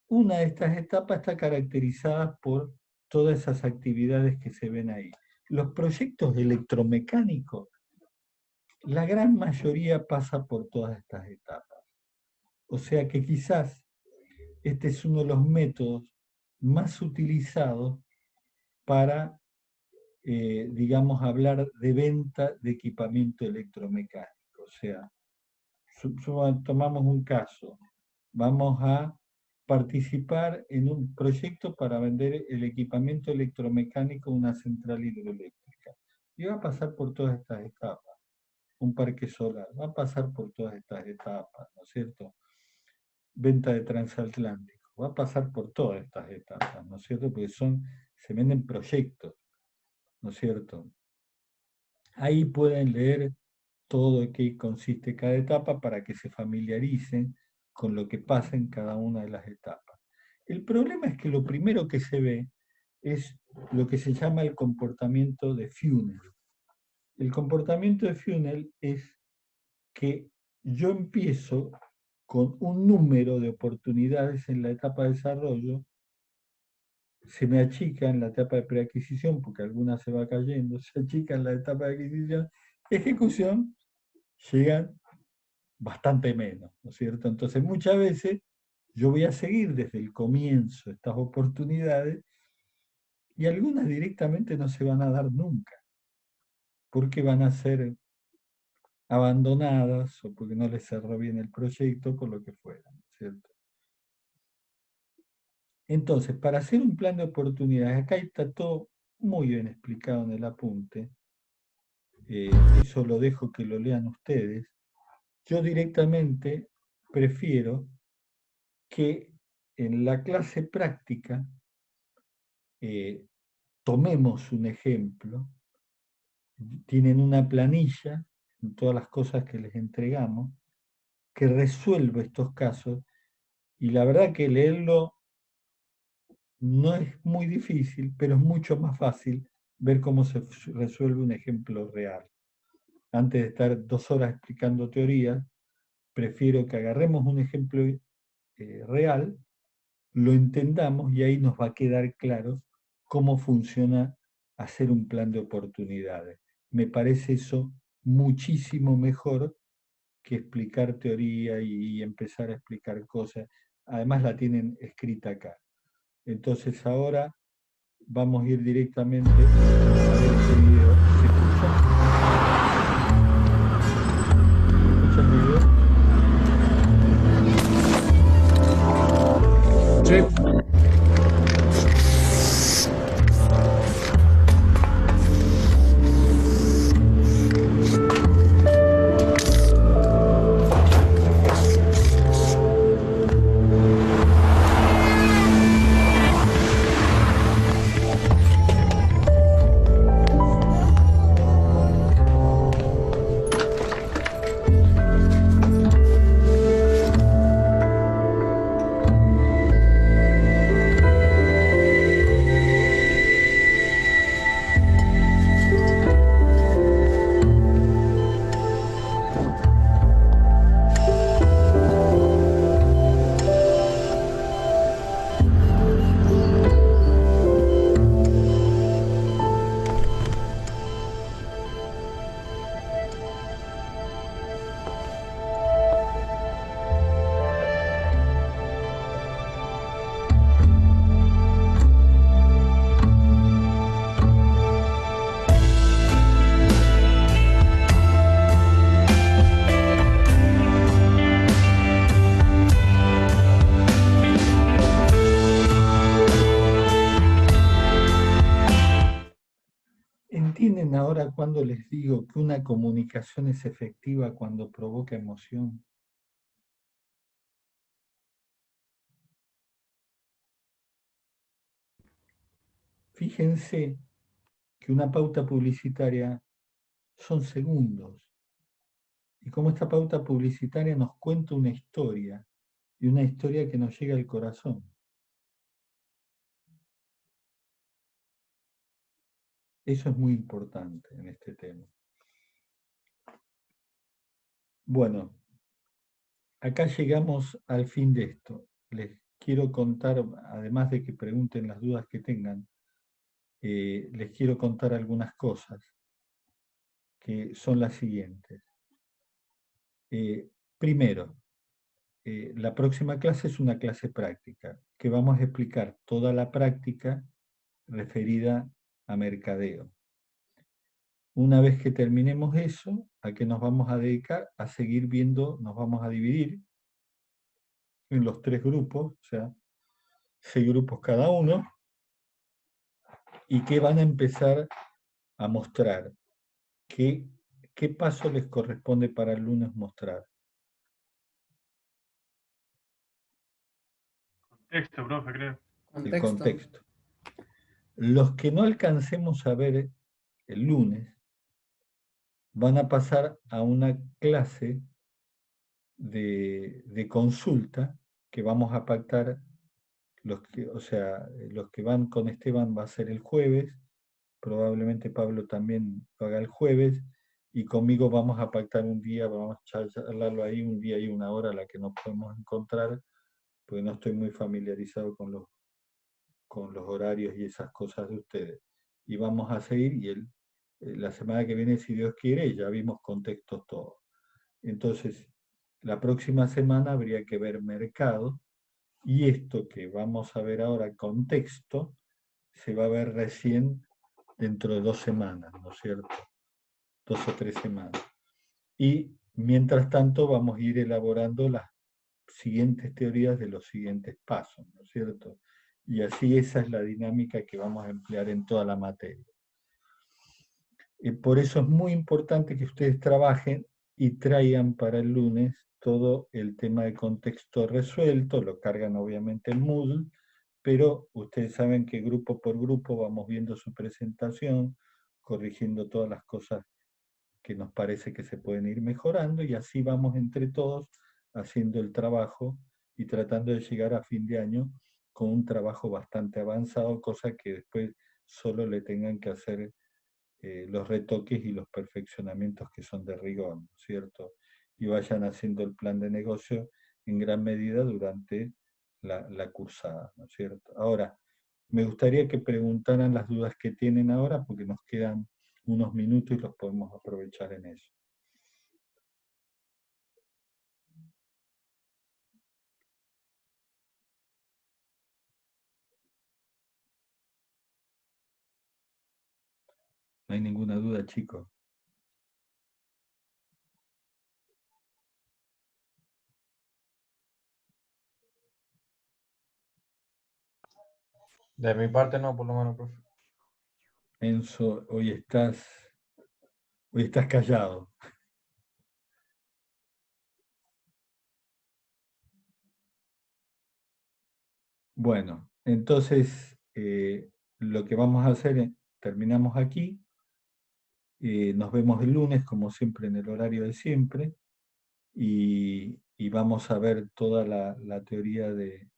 Speaker 1: una de estas etapas está caracterizada por todas esas actividades que se ven ahí. Los proyectos electromecánicos, la gran mayoría pasa por todas estas etapas. O sea que quizás este es uno de los métodos más utilizados para, digamos, hablar de venta de equipamiento electromecánico. O sea, tomamos un caso, vamos a participar en un proyecto para vender el equipamiento electromecánico de una central hidroeléctrica. Y va a pasar por todas estas etapas. Un parque solar, va a pasar por todas estas etapas, ¿no es cierto? Venta de transatlántico, va a pasar por todas estas etapas, ¿no es cierto? Porque se venden proyectos, ¿no es cierto? Ahí pueden leer todo en qué consiste cada etapa para que se familiaricen con lo que pasa en cada una de las etapas. El problema es que lo primero que se ve es lo que se llama el comportamiento de funnel. El comportamiento de funnel es que yo empiezo con un número de oportunidades en la etapa de desarrollo se me achica en la etapa de preadquisición, porque alguna se va cayendo, se achica en la etapa de adquisición, ejecución, llegan bastante menos, ¿no es cierto? Entonces muchas veces yo voy a seguir desde el comienzo estas oportunidades y algunas directamente no se van a dar nunca, porque van a ser abandonadas o porque no les cerró bien el proyecto, por lo que fuera, ¿no es cierto? Entonces, para hacer un plan de oportunidades, acá está todo muy bien explicado en el apunte, eso lo dejo que lo lean ustedes. Yo directamente prefiero que en la clase práctica tomemos un ejemplo, tienen una planilla, en todas las cosas que les entregamos, que resuelve estos casos, y la verdad que leerlo no es muy difícil, pero es mucho más fácil ver cómo se resuelve un ejemplo real. Antes de estar 2 horas explicando teoría, prefiero que agarremos un ejemplo real, lo entendamos y ahí nos va a quedar claro cómo funciona hacer un plan de oportunidades. Me parece eso muchísimo mejor que explicar teoría y empezar a explicar cosas. Además la tienen escrita acá. Entonces ahora vamos a ir directamente a ver este video. ¿Se escucha? ¿Se escucha el video?
Speaker 2: Sí.
Speaker 1: ¿Entienden ahora cuando les digo que una comunicación es efectiva cuando provoca emoción? Fíjense que una pauta publicitaria son segundos. Y como esta pauta publicitaria nos cuenta una historia, y una historia que nos llega al corazón. Eso es muy importante en este tema. Bueno, acá llegamos al fin de esto. Les quiero contar, además de que pregunten las dudas que tengan, les quiero contar algunas cosas, que son las siguientes. Primero, la próxima clase es una clase práctica, que vamos a explicar toda la práctica referida a mercadeo. Una vez que terminemos eso, ¿a qué nos vamos a dedicar? A seguir viendo, nos vamos a dividir en los 3 grupos, o sea, 6 grupos cada uno, y que van a empezar a mostrar qué paso les corresponde para el lunes mostrar.
Speaker 6: Contexto, profe, creo.
Speaker 1: El contexto. Los que no alcancemos a ver el lunes van a pasar a una clase de consulta que vamos a pactar, los que van con Esteban va a ser el jueves, probablemente Pablo también lo haga el jueves, y conmigo vamos a pactar un día, vamos a charlarlo ahí un día y una hora a la que nos podemos encontrar, porque no estoy muy familiarizado con con los horarios y esas cosas de ustedes. Y vamos a seguir, y la semana que viene, si Dios quiere, ya vimos contextos todos. Entonces, la próxima semana habría que ver mercado, y esto que vamos a ver ahora, contexto, se va a ver recién dentro de 2 semanas, ¿no es cierto? 2 o 3 semanas. Y mientras tanto vamos a ir elaborando las siguientes teorías de los siguientes pasos, ¿no es cierto? Y así esa es la dinámica que vamos a emplear en toda la materia. Por eso es muy importante que ustedes trabajen y traigan para el lunes todo el tema de contexto resuelto, lo cargan obviamente en Moodle, pero ustedes saben que grupo por grupo vamos viendo su presentación, corrigiendo todas las cosas que nos parece que se pueden ir mejorando, y así vamos entre todos haciendo el trabajo y tratando de llegar a fin de año con un trabajo bastante avanzado, cosa que después solo le tengan que hacer los retoques y los perfeccionamientos que son de rigor, ¿no es cierto? Y vayan haciendo el plan de negocio en gran medida durante la cursada, ¿no es cierto? Ahora, me gustaría que preguntaran las dudas que tienen ahora, porque nos quedan unos minutos y los podemos aprovechar en eso. No hay ninguna duda, chicos.
Speaker 6: De mi parte no, por lo menos, profe.
Speaker 1: Enzo, hoy estás callado. Bueno, entonces lo que vamos a hacer es, terminamos aquí, nos vemos el lunes, como siempre, en el horario de siempre, y vamos a ver toda la teoría de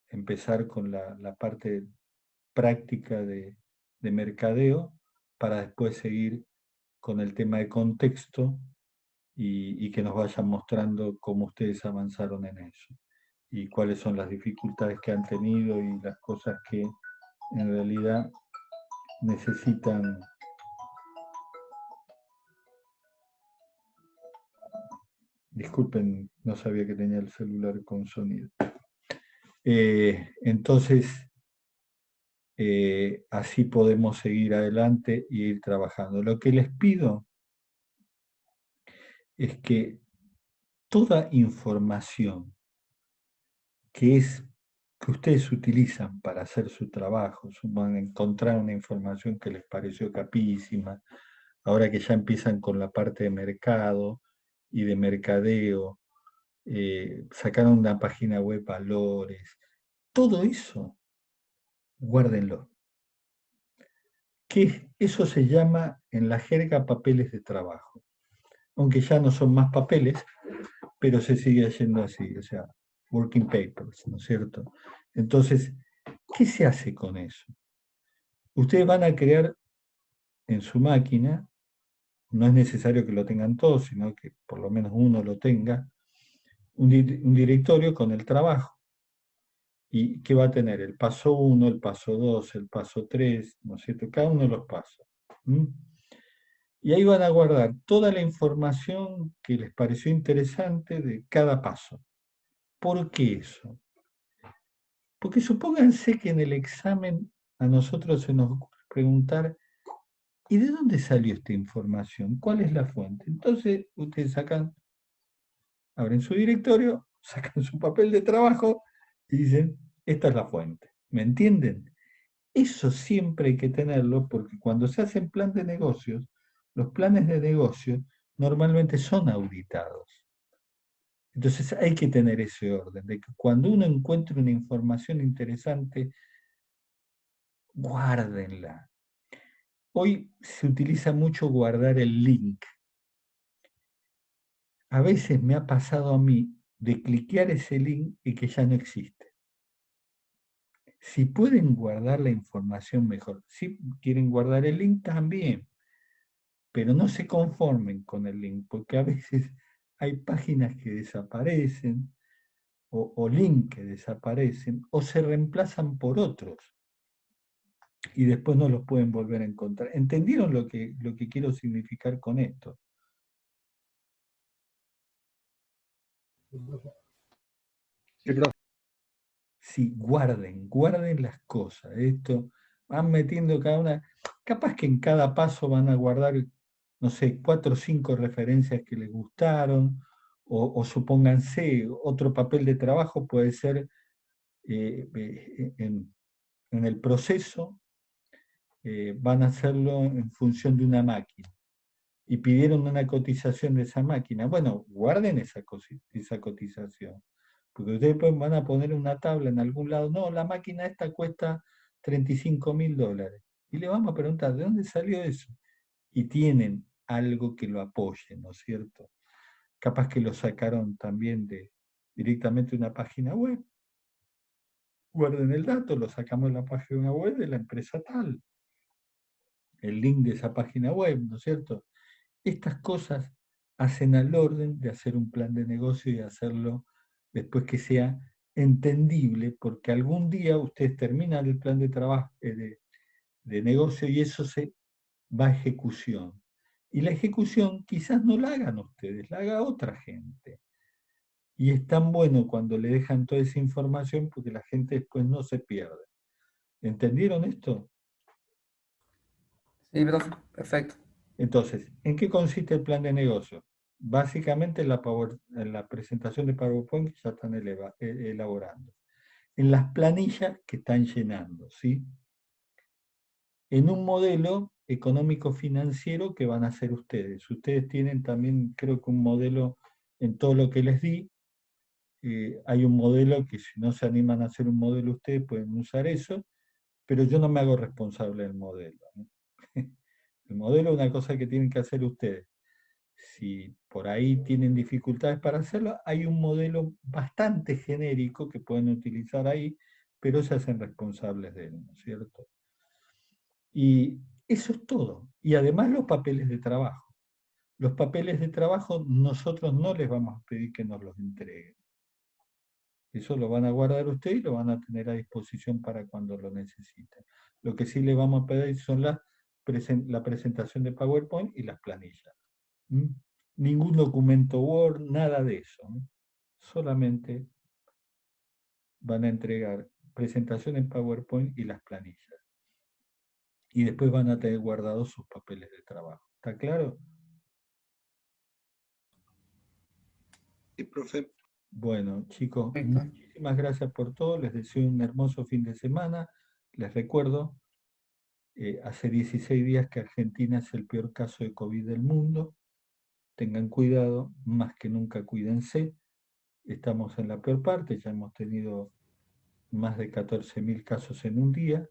Speaker 1: empezar con la parte práctica de mercadeo, para después seguir con el tema de contexto y que nos vayan mostrando cómo ustedes avanzaron en eso y cuáles son las dificultades que han tenido y las cosas que en realidad necesitan. Disculpen, no sabía que tenía el celular con sonido. Entonces, así podemos seguir adelante y ir trabajando. Lo que les pido es que toda información que ustedes utilizan para hacer su trabajo, van a encontrar una información que les pareció capísima, ahora que ya empiezan con la parte de mercado y de mercadeo, sacaron una página web, valores, todo eso, guárdenlo. Eso se llama en la jerga papeles de trabajo, aunque ya no son más papeles, pero se sigue haciendo así, o sea, working papers, ¿no es cierto? Entonces, ¿qué se hace con eso? Ustedes van a crear en su máquina, no es necesario que lo tengan todos, sino que por lo menos uno lo tenga, un directorio con el trabajo. ¿Y qué va a tener? El paso 1, el paso 2, el paso 3, ¿no es cierto? Cada uno de los pasos. Y ahí van a guardar toda la información que les pareció interesante de cada paso. ¿Por qué eso? Porque supónganse que en el examen a nosotros se nos ocurre preguntar, ¿y de dónde salió esta información? ¿Cuál es la fuente? Entonces, ustedes abren su directorio, sacan su papel de trabajo y dicen, esta es la fuente. ¿Me entienden? Eso siempre hay que tenerlo, porque cuando se hacen plan de negocios, los planes de negocio normalmente son auditados. Entonces hay que tener ese orden, de que cuando uno encuentre una información interesante, guárdenla. Hoy se utiliza mucho guardar el link. A veces me ha pasado a mí de cliquear ese link y que ya no existe. Si pueden guardar la información, mejor. Si quieren guardar el link, también. Pero no se conformen con el link, porque a veces hay páginas que desaparecen, o link que desaparecen o se reemplazan por otros y después no los pueden volver a encontrar. ¿Entendieron lo que quiero significar con esto?
Speaker 6: Sí, profe.
Speaker 1: Sí, guarden las cosas. Esto, van metiendo cada una, capaz que en cada paso van a guardar, no sé, 4 o 5 referencias que les gustaron, o supónganse, otro papel de trabajo puede ser en el proceso, van a hacerlo en función de una máquina y pidieron una cotización de esa máquina. Bueno, guarden esa cotización, porque ustedes van a poner una tabla en algún lado, no, la máquina esta cuesta $35.000. Y le vamos a preguntar, ¿de dónde salió eso? Y tienen algo que lo apoye, ¿no es cierto? Capaz que lo sacaron también directamente de una página web. Guarden el dato, lo sacamos de la página web de la empresa tal. El link de esa página web, ¿no es cierto? Estas cosas hacen al orden de hacer un plan de negocio y hacerlo después que sea entendible, porque algún día ustedes terminan el plan de trabajo, de negocio, y eso se va a ejecución. Y la ejecución quizás no la hagan ustedes, la haga otra gente. Y es tan bueno cuando le dejan toda esa información porque la gente después no se pierde. ¿Entendieron esto?
Speaker 2: Sí, profe, perfecto.
Speaker 1: Entonces, ¿en qué consiste el plan de negocio? Básicamente en la presentación de PowerPoint que ya están elaborando. En las planillas que están llenando, ¿sí? En un modelo económico-financiero que van a hacer ustedes. Ustedes tienen también, creo que un modelo en todo lo que les di. Hay un modelo que si no se animan a hacer un modelo ustedes pueden usar eso, pero yo no me hago responsable del modelo, ¿no? El modelo es una cosa que tienen que hacer ustedes. Si por ahí tienen dificultades para hacerlo, hay un modelo bastante genérico que pueden utilizar ahí, pero se hacen responsables de él, ¿no es cierto? Y eso es todo. Y además los papeles de trabajo. Los papeles de trabajo nosotros no les vamos a pedir que nos los entreguen. Eso lo van a guardar ustedes y lo van a tener a disposición para cuando lo necesiten. Lo que sí les vamos a pedir son la presentación de PowerPoint y las planillas. ¿Mm? Ningún documento Word, nada de eso, ¿no? Solamente van a entregar presentación en PowerPoint y las planillas. Y después van a tener guardados sus papeles de trabajo. ¿Está claro?
Speaker 3: Sí, profe.
Speaker 1: Bueno, chicos,
Speaker 2: Perfecto.
Speaker 1: muchísimas gracias por todo. Les deseo un hermoso fin de semana. Les recuerdo, hace 16 días que Argentina es el peor caso de COVID del mundo. Tengan cuidado, más que nunca cuídense. Estamos en la peor parte, ya hemos tenido más de 14.000 casos en un día,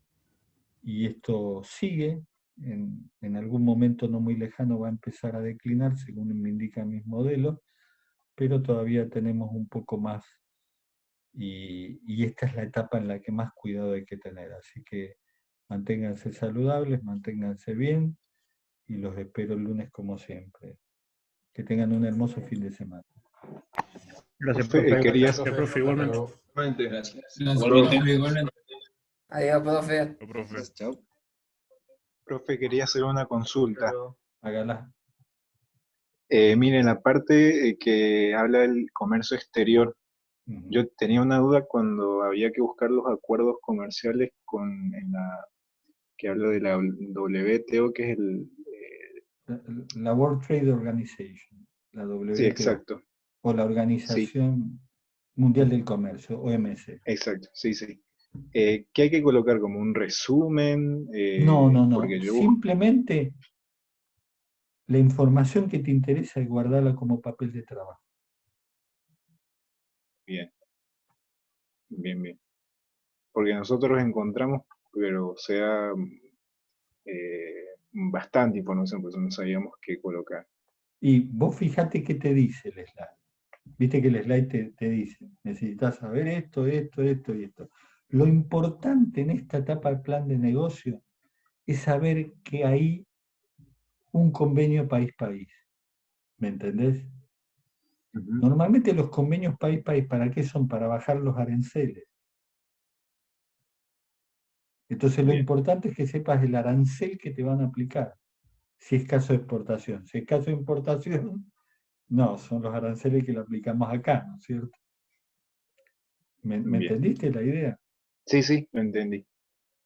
Speaker 1: y esto sigue, en algún momento no muy lejano va a empezar a declinar, según me indican mis modelos, pero todavía tenemos un poco más, y esta es la etapa en la que más cuidado hay que tener, así que manténganse saludables, manténganse bien, y los espero el lunes como siempre. Que tengan un hermoso fin de semana.
Speaker 6: Gracias,
Speaker 7: Profe,
Speaker 6: profe.
Speaker 7: quería
Speaker 6: Gracias,
Speaker 7: hacer, profe, igualmente.
Speaker 3: Gracias.
Speaker 7: Igualmente.
Speaker 2: Adiós, profe.
Speaker 7: Profe.
Speaker 3: Gracias, chao.
Speaker 7: Profe, quería hacer una consulta.
Speaker 1: Hágala.
Speaker 7: Miren, la parte que habla del comercio exterior, yo tenía una duda cuando había que buscar los acuerdos comerciales que habla de la WTO, que es
Speaker 1: La World Trade Organization, la
Speaker 7: sí,
Speaker 1: WTO,
Speaker 7: exacto,
Speaker 1: o la
Speaker 7: sí,
Speaker 1: Organización Mundial del Comercio, OMC.
Speaker 7: exacto, sí, sí. ¿Qué hay que colocar como un resumen?
Speaker 1: No.
Speaker 7: Porque yo busco,
Speaker 1: Simplemente la información que te interesa es guardarla como papel de trabajo.
Speaker 7: bien, bien. Porque nosotros encontramos, pero o sea, bastante información, pues no sabíamos qué colocar.
Speaker 1: Y vos fíjate qué te dice el slide. Viste que el slide te dice, necesitas saber esto y esto. Lo importante en esta etapa del plan de negocio es saber que hay un convenio país-país. ¿Me entendés?
Speaker 7: Ujú.
Speaker 1: Normalmente los convenios país-país, ¿para qué son? Para bajar los aranceles. Entonces lo
Speaker 7: Bien.
Speaker 1: importante es que sepas el arancel que te van a aplicar, si es caso de exportación. Si es caso de importación, no, son los aranceles que le aplicamos acá, ¿no es cierto? ¿Me
Speaker 7: Bien.
Speaker 1: entendiste la idea?
Speaker 7: Sí, sí, lo entendí.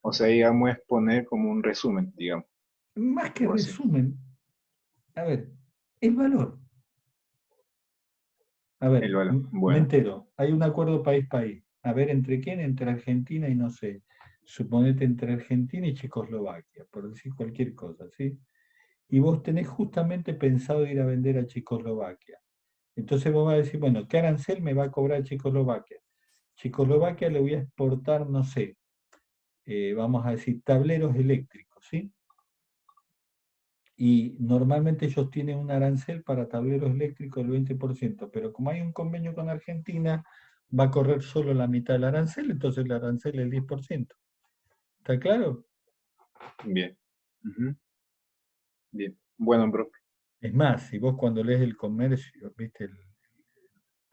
Speaker 7: O sea, digamos, es poner como un resumen, digamos,
Speaker 1: Más que
Speaker 7: algo así.
Speaker 1: resumen, a ver, el valor. A ver,
Speaker 7: El valor.
Speaker 1: me
Speaker 7: Bueno,
Speaker 1: entero, hay un acuerdo país-país. A ver, ¿entre quién? Entre Argentina y no sé, suponete entre Argentina y Checoslovaquia, por decir cualquier cosa, ¿sí? Y vos tenés justamente pensado ir a vender a Checoslovaquia. Entonces vos vas a decir, bueno, ¿qué arancel me va a cobrar Checoslovaquia? Checoslovaquia le voy a exportar, no sé, vamos a decir, tableros eléctricos, ¿sí? Y normalmente ellos tienen un arancel para tableros eléctricos del 20%, pero como hay un convenio con Argentina, va a correr solo la mitad del arancel, entonces el arancel es el 10%. ¿Está claro?
Speaker 7: bien. Ujú. Bien. Bueno, profe.
Speaker 1: Es más, si vos cuando lees el comercio, viste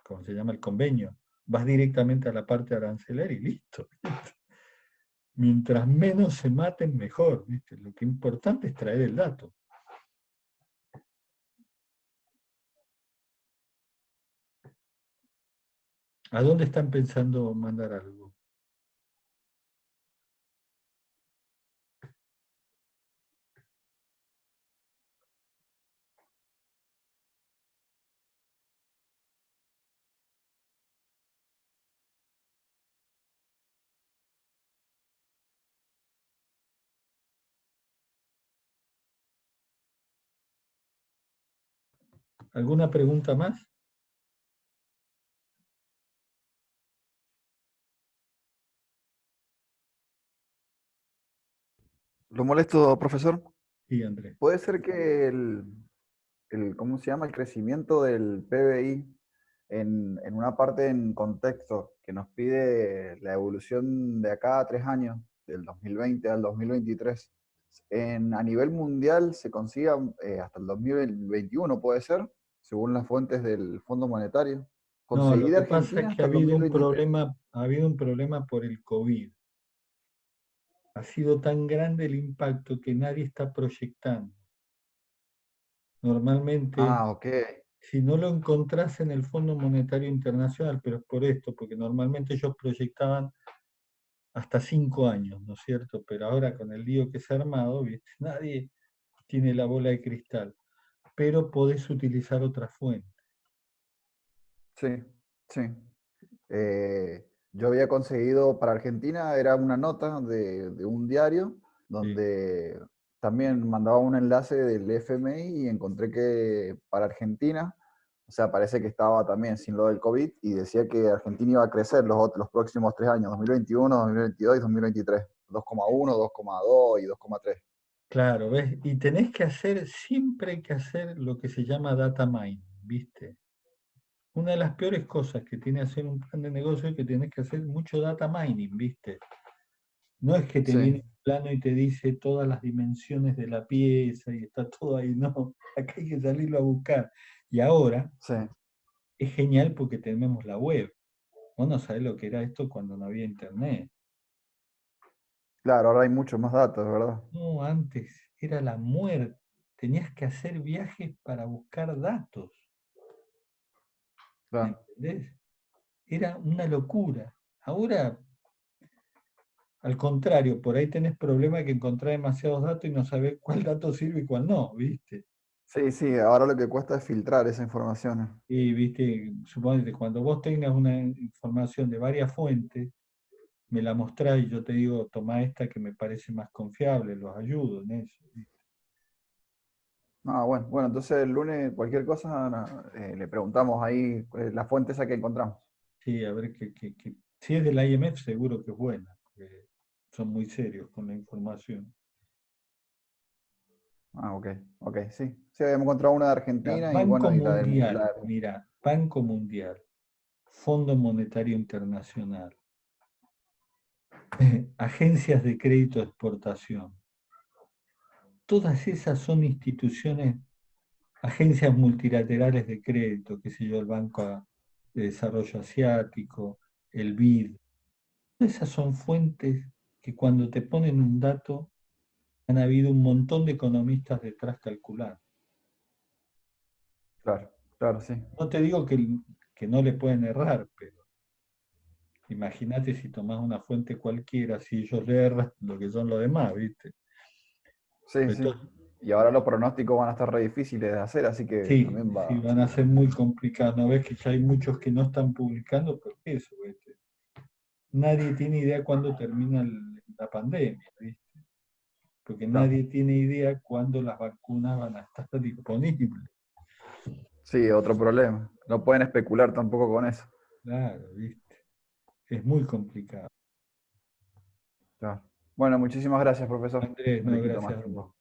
Speaker 1: ¿cómo se llama? El convenio, vas directamente a la parte arancelaria y listo. Mientras menos se maten, mejor, ¿viste? Lo que es importante es traer el dato. ¿A dónde están pensando mandar algo? ¿Alguna pregunta más?
Speaker 8: Lo molesto, profesor.
Speaker 1: Sí, Andrés.
Speaker 8: ¿Puede ser que ¿cómo se llama? El crecimiento del PBI en una parte en contexto que nos pide la evolución de acá a 3 años, del 2020 al 2023, a nivel mundial se consiga hasta el 2021, puede ser, según las fuentes del Fondo Monetario.
Speaker 1: No, lo
Speaker 8: Conseguí de
Speaker 1: que pasa es
Speaker 8: Argentina
Speaker 1: que ha
Speaker 8: hasta el
Speaker 1: habido un
Speaker 8: 2023.
Speaker 1: problema, ha habido un problema por el COVID. Ha sido tan grande el impacto que nadie está proyectando. Normalmente,
Speaker 8: Ah, ok.
Speaker 1: si no lo encontrás en el Fondo Monetario Internacional, pero es por esto, porque normalmente ellos proyectaban hasta 5 años, ¿no es cierto? Pero ahora con el lío que se ha armado, ¿viste? Nadie tiene la bola de cristal, pero podés utilizar otra fuente.
Speaker 8: Sí, sí. Yo había conseguido para Argentina, era una nota de un diario
Speaker 1: Sí.
Speaker 8: donde también mandaba un enlace del FMI y encontré que para Argentina, o sea, parece que estaba también sin lo del COVID y decía que Argentina iba a crecer los próximos 3 años, 2021, 2022 y 2023, 2,1, 2,2 y 2,3.
Speaker 1: Claro, ¿ves? Y tenés que hacer, siempre hay que hacer lo que se llama data mining, ¿viste? Una de las peores cosas que tiene hacer un plan de negocio es que tenés que hacer mucho data mining, ¿viste? No es que te
Speaker 8: Sí,
Speaker 1: viene un plano y te dice todas las dimensiones de la pieza y está todo ahí, no, acá hay que salirlo a buscar. Y ahora
Speaker 8: sí.
Speaker 1: es genial porque tenemos la web. Vos no sabés lo que era esto cuando no había internet.
Speaker 8: Claro, ahora hay muchos más datos, ¿verdad?
Speaker 1: No, antes era la muerte. Tenías que hacer viajes para buscar datos. ¿Me
Speaker 8: Claro.
Speaker 1: entendés? Era una locura. Ahora, al contrario, por ahí tenés problema que encontrar demasiados datos y no sabés cuál dato sirve y cuál no, ¿viste?
Speaker 8: Sí, sí, ahora lo que cuesta es filtrar esa información.
Speaker 1: Y, ¿viste? Suponete, cuando vos tengas una información de varias fuentes, me la mostrás y yo te digo, toma esta que me parece más confiable, los ayudo en eso, ¿viste?
Speaker 8: Ah, bueno, bueno, entonces el lunes cualquier cosa le preguntamos ahí la fuente esa que encontramos.
Speaker 1: Sí, a ver si es del IMF seguro que es buena, porque son muy serios con la información.
Speaker 8: Ah, ok, ok, sí. Sí, habíamos encontrado una de
Speaker 1: Mira,
Speaker 8: Argentina y
Speaker 1: Banco
Speaker 8: bueno, y la del...
Speaker 1: Mundial, mira, Banco Mundial, Fondo Monetario Internacional, agencias de crédito de exportación, todas esas son instituciones agencias multilaterales de crédito, qué sé yo, el Banco de Desarrollo Asiático, el BID. Esas son fuentes que cuando te ponen un dato, han habido un montón de economistas detrás calculando.
Speaker 8: Claro, claro, sí.
Speaker 1: No te digo que no le pueden errar, pero imagínate si tomás una fuente cualquiera, si ellos le erran lo que son los demás, ¿viste?
Speaker 8: Sí, sí.
Speaker 1: Entonces,
Speaker 8: Y ahora los pronósticos van a estar re difíciles de hacer, así que
Speaker 1: sí,
Speaker 8: también va.
Speaker 1: sí, van a ser muy complicados. ¿No ves que ya hay muchos que no están publicando? Por eso, ¿viste? Nadie tiene idea cuándo termina la pandemia, ¿viste? Porque
Speaker 8: Claro.
Speaker 1: nadie tiene idea cuándo las vacunas van a estar disponibles.
Speaker 8: Sí, otro problema. No pueden especular tampoco con eso.
Speaker 1: Claro, ¿viste? Es muy complicado.
Speaker 8: Claro. Bueno, muchísimas gracias, profesor.
Speaker 1: Andrés,
Speaker 8: No
Speaker 1: no,
Speaker 8: le quito más
Speaker 1: gracias a vos.
Speaker 8: tiempo.